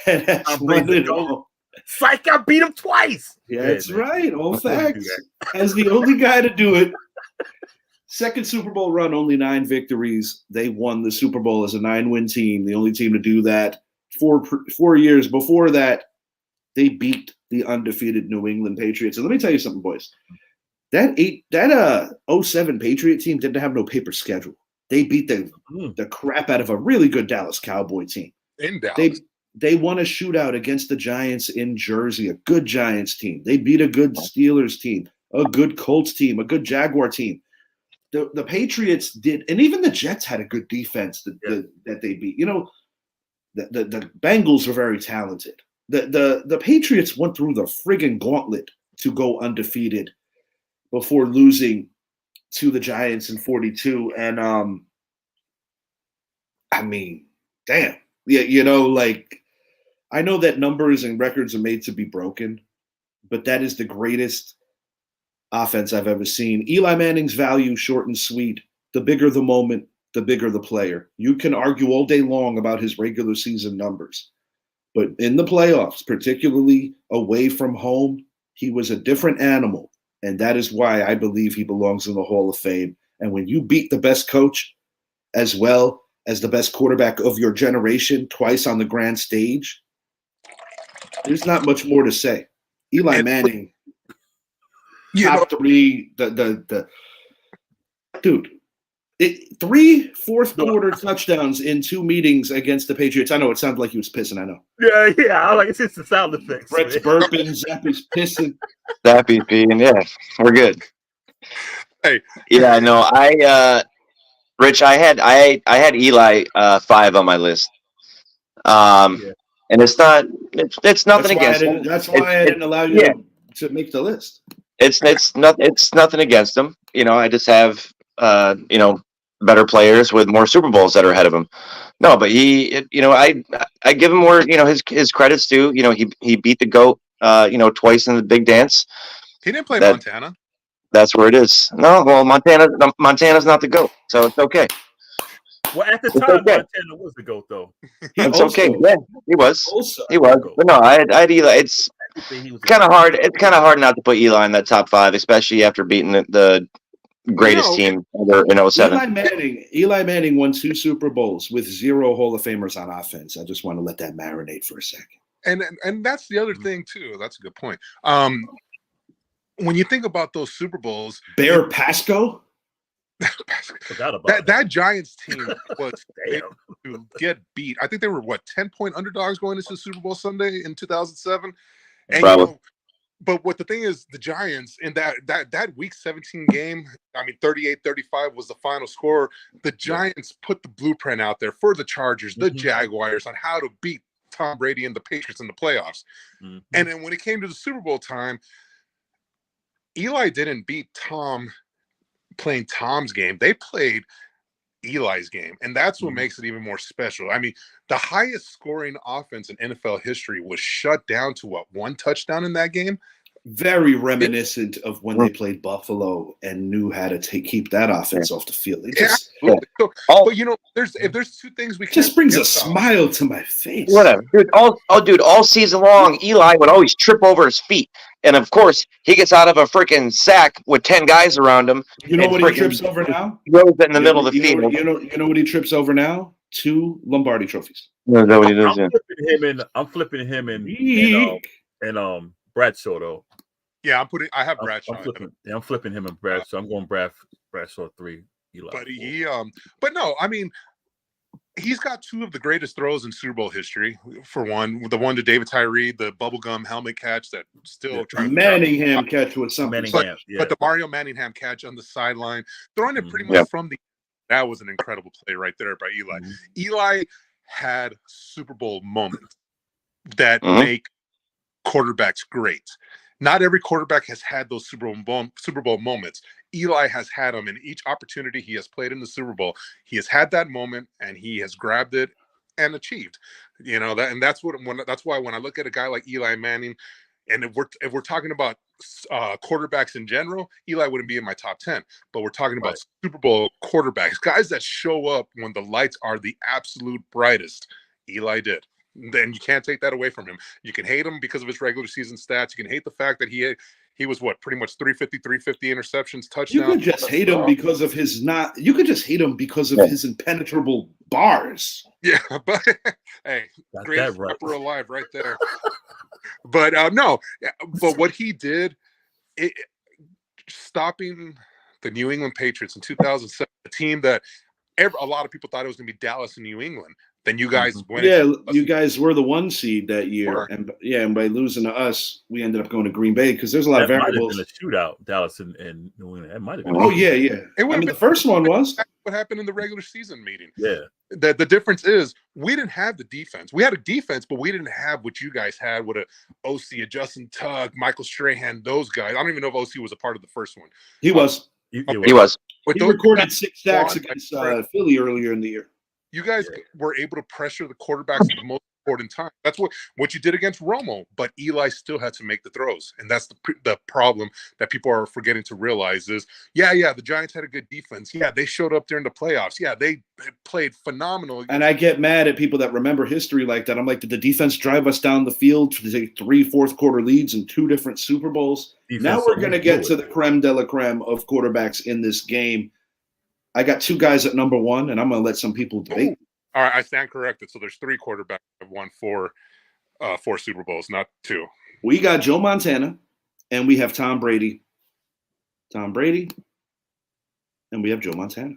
And has 1-0. Psych, I beat him twice. Yeah, that's right. All facts. As the only guy to do it. Second Super Bowl run, only 9 victories. They won the Super Bowl as a 9-win team, the only team to do that. 4 years before that, they beat the undefeated New England Patriots. And let me tell you something, boys. That 07 Patriot team didn't have no paper schedule. They beat the crap out of a really good Dallas Cowboy team. In Dallas. They won a shootout against the Giants in Jersey, a good Giants team. They beat a good Steelers team, a good Colts team, a good Jaguar team. The Patriots did, and even the Jets had a good defense that they beat. The Bengals were very talented. The Patriots went through the friggin' gauntlet to go undefeated before losing to the Giants in 42. And I mean, damn. Yeah, I know that numbers and records are made to be broken, but that is the greatest offense I've ever seen. Eli Manning's value, short and sweet. The bigger the moment, the bigger the player. You can argue all day long about his regular season numbers, But in the playoffs, particularly away from home, he was a different animal. And that is why I believe he belongs in the Hall of Fame. And when you beat the best coach as well as the best quarterback of your generation twice on the grand stage, there's not much more to say. Eli Manning, top three, the dude. 3 fourth quarter touchdowns in 2 meetings against the Patriots. I know it sounded like he was pissing. I know. Yeah. I like it's just the sound effects. Brett's burping. Zappy's pissing. Zappy's peeing. Yeah, we're good. Hey. Yeah, no, Rich, I had Eli 5 on my list. And it's nothing against him. That's why I didn't allow you to make the list. It's nothing against him. I just have better players with more Super Bowls that are ahead of him. No, but I give him more, his credits due. He beat the GOAT twice in the big dance. He didn't play Montana. That's where it is. No, well, Montana's not the GOAT, so it's okay. Well, at the time, Montana was the GOAT, though. It's okay. Yeah, he was. He was. But no, I had Eli. It's kind of hard. It's kind of hard not to put Eli in that top 5, especially after beating the greatest team ever in 07. Eli Manning won 2 Super Bowls with 0 Hall of Famers on offense. I just want to let that marinate for a second. And that's the other thing too. That's a good point. When you think about those Super Bowls, Bear Pasco. that Giants team was to get beat. I think they were 10-point underdogs going into Super Bowl Sunday in 2007. And but what the thing is, the Giants in that Week 17 game, 38-35 was the final score. The Giants put the blueprint out there for the Chargers, the Jaguars, on how to beat Tom Brady and the Patriots in the playoffs. And then when it came to the Super Bowl time, Eli didn't beat Tom playing Tom's game. They played Eli's game, and that's what makes it even more special. The highest scoring offense in NFL history was shut down to 1 touchdown in that game. Very reminiscent of when they played Buffalo and knew how to keep that offense off the field. But if there's 2 things we just brings a smile to my face. Whatever, dude. All season long, Eli would always trip over his feet, and of course, he gets out of a freaking sack with 10 guys around him. You know what he trips over now? Throws it in the middle of the field. You know what he trips over now? 2 Lombardi trophies. No, what he does. I'm flipping him in Bradshaw though. Yeah, I have Bradshaw. I'm flipping him and Bradshaw. I'm going Bradshaw 3. Eli. But but no, he's got 2 of the greatest throws in Super Bowl history. For one, the one to David Tyree, the bubblegum helmet catch that still Manningham catch with something. But the Mario Manningham catch on the sideline, throwing it pretty much from that was an incredible play right there by Eli. Eli had Super Bowl moments that make quarterbacks great. Not every quarterback has had those Super Bowl moments. Eli has had them in each opportunity he has played in the Super Bowl. He has had that moment and he has grabbed it and achieved. That's why when I look at a guy like Eli Manning, and if we're talking about quarterbacks in general, Eli wouldn't be in my top 10. But we're talking about Super Bowl quarterbacks, guys that show up when the lights are the absolute brightest. Eli did. Then you can't take that away from him. You can hate him because of his regular season stats. You can hate the fact that he was pretty much 350 interceptions, touchdowns. You could just hate him because of his You could just hate him because of his impenetrable bars. Yeah, but hey, greatest rapper alive right there. But no, but what he did, stopping the New England Patriots in 2007, a team that a lot of people thought it was going to be Dallas and New England. Then you guys went. Yeah, you guys were the 1 seed that year, and by losing to us, we ended up going to Green Bay because there's a lot of variables. Might have been a shootout, Dallas and New England. That might have been. Oh yeah. The first one was what happened in the regular season meeting. Yeah. The difference is we didn't have the defense. We had a defense, but we didn't have what you guys had with a Justin Tugg, Michael Strahan, those guys. I don't even know if OC was a part of the first one. He was. He was. He recorded 6 sacks against Philly earlier in the year. You guys were able to pressure the quarterbacks at the most important time. That's what you did against Romo, but Eli still had to make the throws, and that's the problem that people are forgetting to realize is, the Giants had a good defense. Yeah, they showed up during the playoffs. Yeah, they played phenomenal. And I get mad at people that remember history like that. I'm like, did the defense drive us down the field to take 3 fourth-quarter leads in 2 different Super Bowls? Now we're going to get to the creme de la creme of quarterbacks in this game. I got 2 guys at number 1, and I'm going to let some people debate. All right, I stand corrected. So there's 3 quarterbacks that have won 4 Super Bowls, not 2. We got Joe Montana, and we have Tom Brady. Tom Brady, and we have Joe Montana.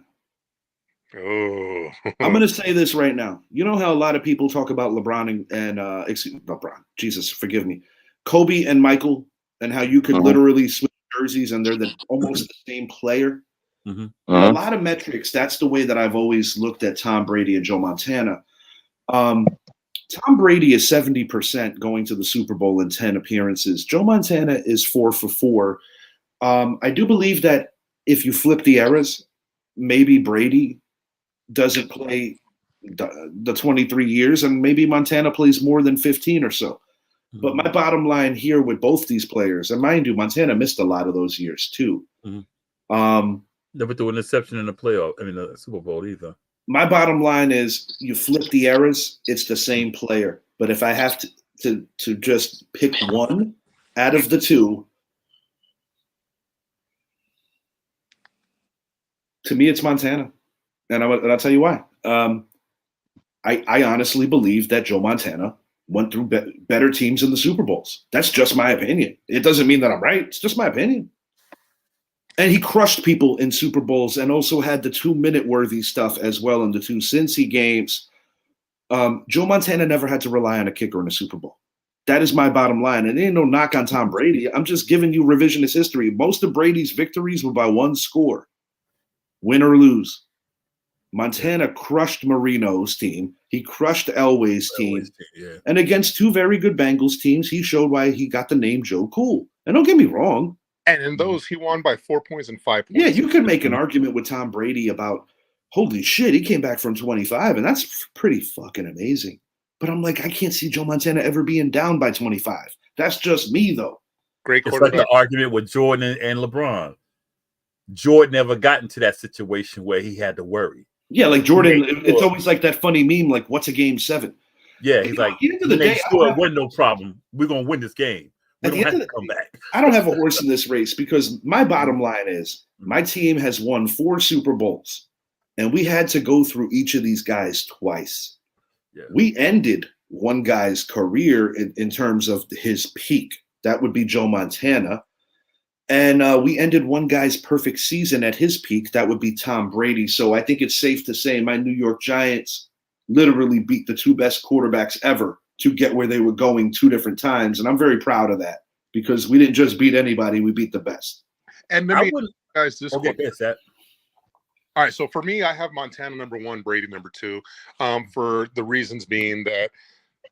Oh, I'm going to say this right now. You know how a lot of people talk about LeBron and LeBron. Jesus, forgive me. Kobe and Michael, and how you could literally switch jerseys and they're almost the same player. Mm-hmm. A lot of metrics. That's the way that I've always looked at Tom Brady and Joe Montana. Tom Brady is 70% going to the Super Bowl in 10 appearances. Joe Montana is 4 for 4. I do believe that if you flip the eras, maybe Brady doesn't play the 23 years, and maybe Montana plays more than 15 or so. Mm-hmm. But my bottom line here with both these players, and mind you, Montana missed a lot of those years too. Mm-hmm. Never threw an interception in the Super Bowl either. My bottom line is, you flip the eras, it's the same player. But if I have to just pick one out of the 2, to me, it's Montana. And I'll tell you why. I honestly believe that Joe Montana went through better teams in the Super Bowls. That's just my opinion. It doesn't mean that I'm right. It's just my opinion. And he crushed people in Super Bowls and also had the 2-minute worthy stuff as well in the 2 Cincy games. Joe Montana never had to rely on a kicker in a Super Bowl. That is my bottom line. And there ain't no knock on Tom Brady. I'm just giving you revisionist history. Most of Brady's victories were by 1 score, win or lose. Montana crushed Marino's team. He crushed Elway's team. Yeah. And against 2 very good Bengals teams, he showed why he got the name Joe Cool. And don't get me wrong. And in those, he won by 4 points and 5 points. Yeah, you could make an argument with Tom Brady about, holy shit, he came back from 25, and that's pretty fucking amazing. But I'm like, I can't see Joe Montana ever being down by 25. That's just me, though. Great quarterback. It's like the argument with Jordan and LeBron. Jordan never got into that situation where he had to worry. Yeah, like Jordan, it's always like that funny meme, like, what's a game 7? Yeah, he's like, at the end of the day, win no problem. We're going to win this game. We don't have to come back. I don't have a horse in this race because my bottom line is my team has won 4 Super Bowls, and we had to go through each of these guys twice. Yeah. We ended one guy's career in terms of his peak. That would be Joe Montana. And we ended one guy's perfect season at his peak. That would be Tom Brady. So I think it's safe to say my New York Giants literally beat the 2 best quarterbacks ever to get where they were going 2 different times. And I'm very proud of that because we didn't just beat anybody, we beat the best. And let me guys this that. All right, so for me, I have Montana number 1, Brady number 2, for the reasons being that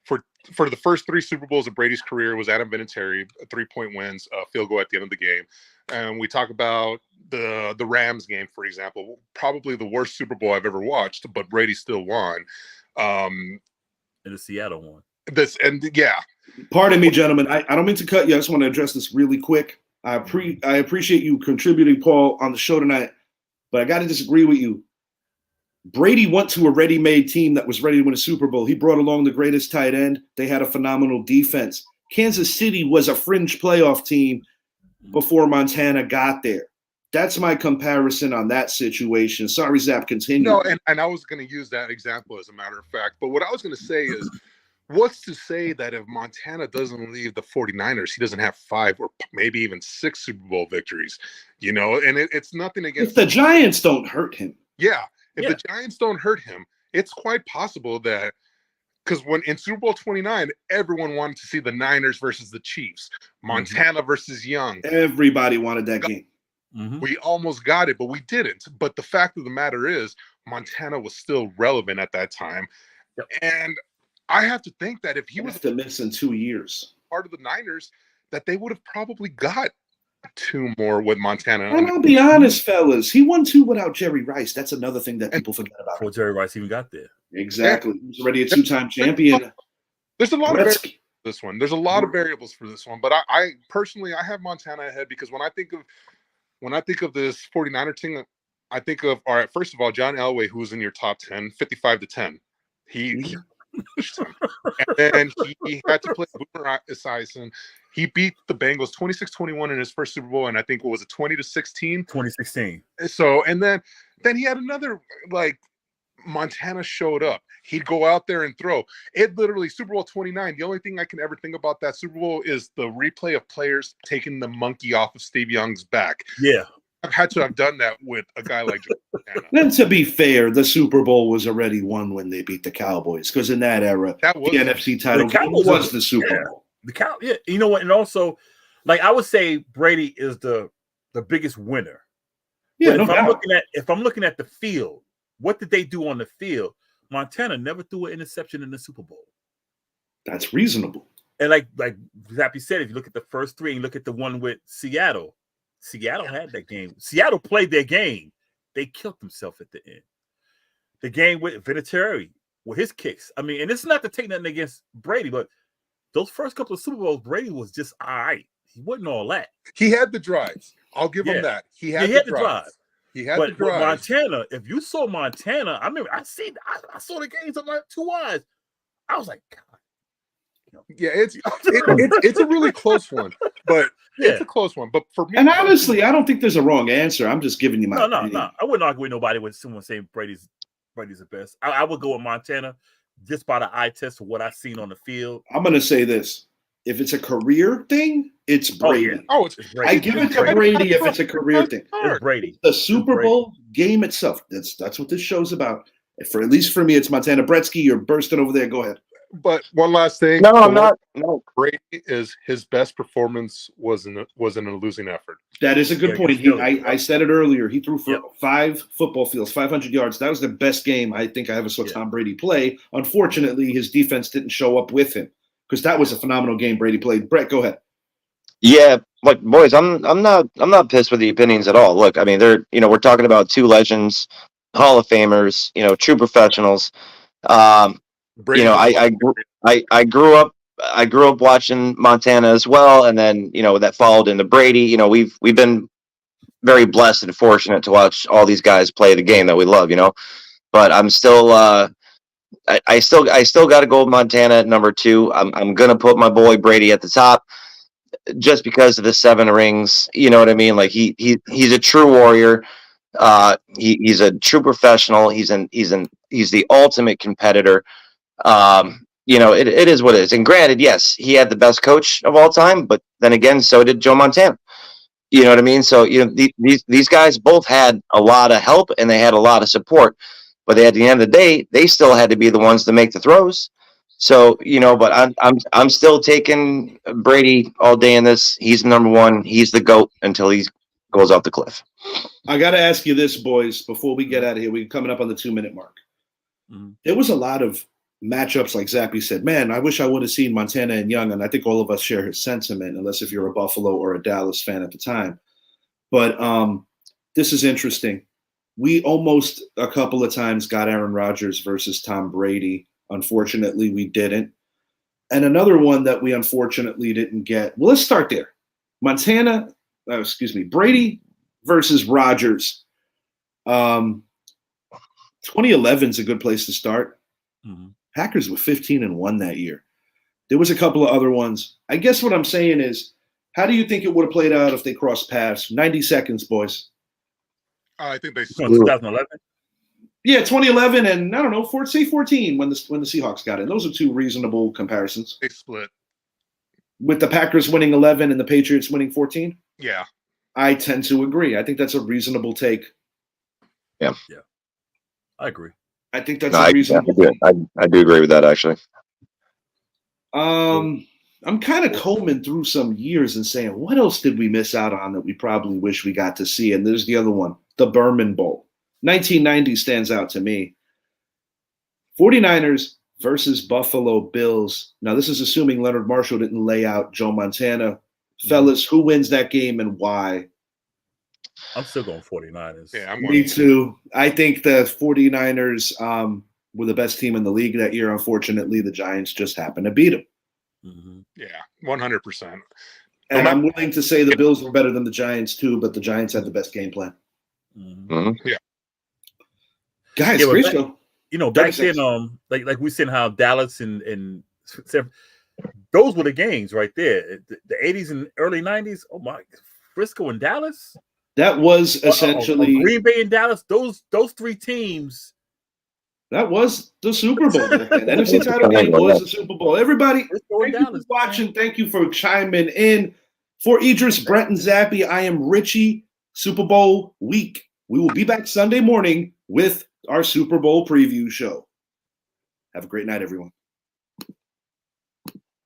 for the first 3 Super Bowls of Brady's career was Adam Vinatieri, 3-point wins, field goal at the end of the game. And we talk about the Rams game, for example, probably the worst Super Bowl I've ever watched, but Brady still won. And the Seattle one. Pardon me, gentlemen. I don't mean to cut you. I just want to address this really quick. I appreciate you contributing, Paul, on the show tonight, but I got to disagree with you. Brady went to a ready-made team that was ready to win a Super Bowl. He brought along the greatest tight end. They had a phenomenal defense. Kansas City was a fringe playoff team before Montana got there. That's my comparison on that situation. Sorry, Zap, continue. No, and I was going to use that example as a matter of fact. But what I was going to say is, what's to say that if Montana doesn't leave the 49ers, he doesn't have 5 or maybe even 6 Super Bowl victories, you know? And it's nothing against... If the Giants don't hurt him. Yeah. If the Giants don't hurt him, it's quite possible that... Because when in Super Bowl 29, everyone wanted to see the Niners versus the Chiefs. Montana versus Young. Everybody wanted that game. Mm-hmm. We almost got it, but we didn't. But the fact of the matter is, Montana was still relevant at that time. Yep. And I have to think that if he was to miss in 2 years, part of the Niners, that they would have probably got 2 more with Montana. And I'll be honest, fellas, he won 2 without Jerry Rice. That's another thing that people forget about. Before Jerry Rice even got there. Exactly. He was already a 2-time champion. There's a lot of variables Gretzky. for this one. There's a lot of variables for this one, but I personally I have Montana ahead because when I think of this 49er team, I think of, all right, first of all, John Elway, who was in your top 10, 55-10. He pushed him. And then he had to play Boomer Esiason. He beat the Bengals 26-21 in his first Super Bowl, and I think, what was it, 20-16? 2016. So, and then he had another, like, Montana showed up. He'd go out there and throw. It literally, Super Bowl 29, the only thing I can ever think about that Super Bowl is the replay of players taking the monkey off of Steve Young's back. Yeah. I've had to have done that with a guy like Montana. Then, to be fair, the Super Bowl was already won when they beat the Cowboys, because in that era, That was the NFC title The game Cowboys was the Super Bowl. Yeah, you know what? And also, like, I would say Brady is the biggest winner. Yeah, But no doubt. if I'm looking at the field, what did they do on the field? Montana never threw an interception in the Super Bowl. That's reasonable. And like Zappy said, if you look at the first three and you look at the one with Seattle had that game. Seattle played their game. They killed themselves at the end. The game with Vinatieri, with his kicks. I mean, and it's not to take nothing against Brady, but those first couple of Super Bowls, Brady was just all right. He wasn't all that. He had the drives. I'll give him that. He had the drive. He had the But drive. Montana, if you saw Montana, I mean, I saw the games on my 2 eyes. I was like, God. Yeah, it's a really close one, but it's a close one. But for me, And honestly, I don't think there's a wrong answer. I'm just giving you my opinion. No. I wouldn't argue with nobody with someone saying Brady's the best. I would go with Montana just by the eye test of what I've seen on the field. I'm going to say this. If it's a career thing, it's Brady. Oh, it's Brady. I give it to Brady if it's a career thing. It's Brady. The Super Bowl game itself, that's what this show's about. At least for me, it's Montana. Bretsky, you're bursting over there. Go ahead. But one last thing. No, I'm not. No. Brady is his best performance was in a losing effort. That is a good point. I said it earlier. He threw for 5 football fields, 500 yards. That was the best game I think I ever saw Tom Brady play. Unfortunately, his defense didn't show up with him because that was a phenomenal game Brady played. Brett, go ahead. Yeah, like boys, I'm not pissed with the opinions at all. Look, I mean, we're talking about 2 legends, Hall of Famers, true professionals. Brady, I grew up watching Montana as well, and then that followed into Brady. We've been very blessed and fortunate to watch all these guys play the game that we love. But I'm still I still got to go with Montana at number 2. I'm gonna put my boy Brady at the top just because of the 7 rings. You know what I mean? Like he's a true warrior. He's a true professional. He's the ultimate competitor. It is what it is. And granted, yes, he had the best coach of all time, but then again, so did Joe Montana. You know what I mean? So, these guys both had a lot of help and they had a lot of support, but at the end of the day, they still had to be the ones to make the throws. So, but I'm still taking Brady all day in this. He's number 1. He's the GOAT until he goes off the cliff. I got to ask you this, boys, before we get out of here. We're coming up on the 2-minute mark. Mm-hmm. There was a lot of matchups, like Zappy said. Man, I wish I would have seen Montana and Young, and I think all of us share his sentiment, unless if you're a Buffalo or a Dallas fan at the time. But this is interesting. We almost a couple of times got Aaron Rodgers versus Tom Brady. Unfortunately, we didn't. And another one that we unfortunately didn't get. Well, let's start there. Brady versus Rodgers. 2011 is a good place to start. Mm-hmm. Packers were 15-1 that year. There was a couple of other ones. I guess what I'm saying is, how do you think it would have played out if they crossed paths? 90 seconds, boys. I think they 2011. Yeah, 2011 and I don't know, say 14 when the Seahawks got in. Those are 2 reasonable comparisons. They split. With the Packers winning 11 and the Patriots winning 14? Yeah. I tend to agree. I think that's a reasonable take. Yeah. I agree. I think that's a reasonable take. I do agree with that, actually. I'm kind of combing through some years and saying, what else did we miss out on that we probably wish we got to see? And there's the other one, the Berman Bowl. 1990 stands out to me. 49ers versus Buffalo Bills. Now, this is assuming Leonard Marshall didn't lay out Joe Montana. Fellas, who wins that game and why? I'm still going 49ers. Yeah, Me too. I think the 49ers, were the best team in the league that year. Unfortunately, the Giants just happened to beat them. Mm-hmm. Yeah, 100%. And I'm willing to say the Bills were better than the Giants too, but the Giants had the best game plan. Mm-hmm. Yeah. Guys, Yeah, but great back- show. You know, back 36. then, like we seen how Dallas and those were the games right there. The 80s and early 90s. Oh my, Frisco and Dallas. That was essentially Green Bay and Dallas. Those three teams. that was the Super Bowl. The NFC title game was the Super Bowl. Everybody, Frisco and thank you Dallas, for watching. Thank you for chiming in. For Idris, Brent, and Zappy, I am Richie. Super Bowl week. We will be back Sunday morning with our Super Bowl preview show. Have a great night, everyone.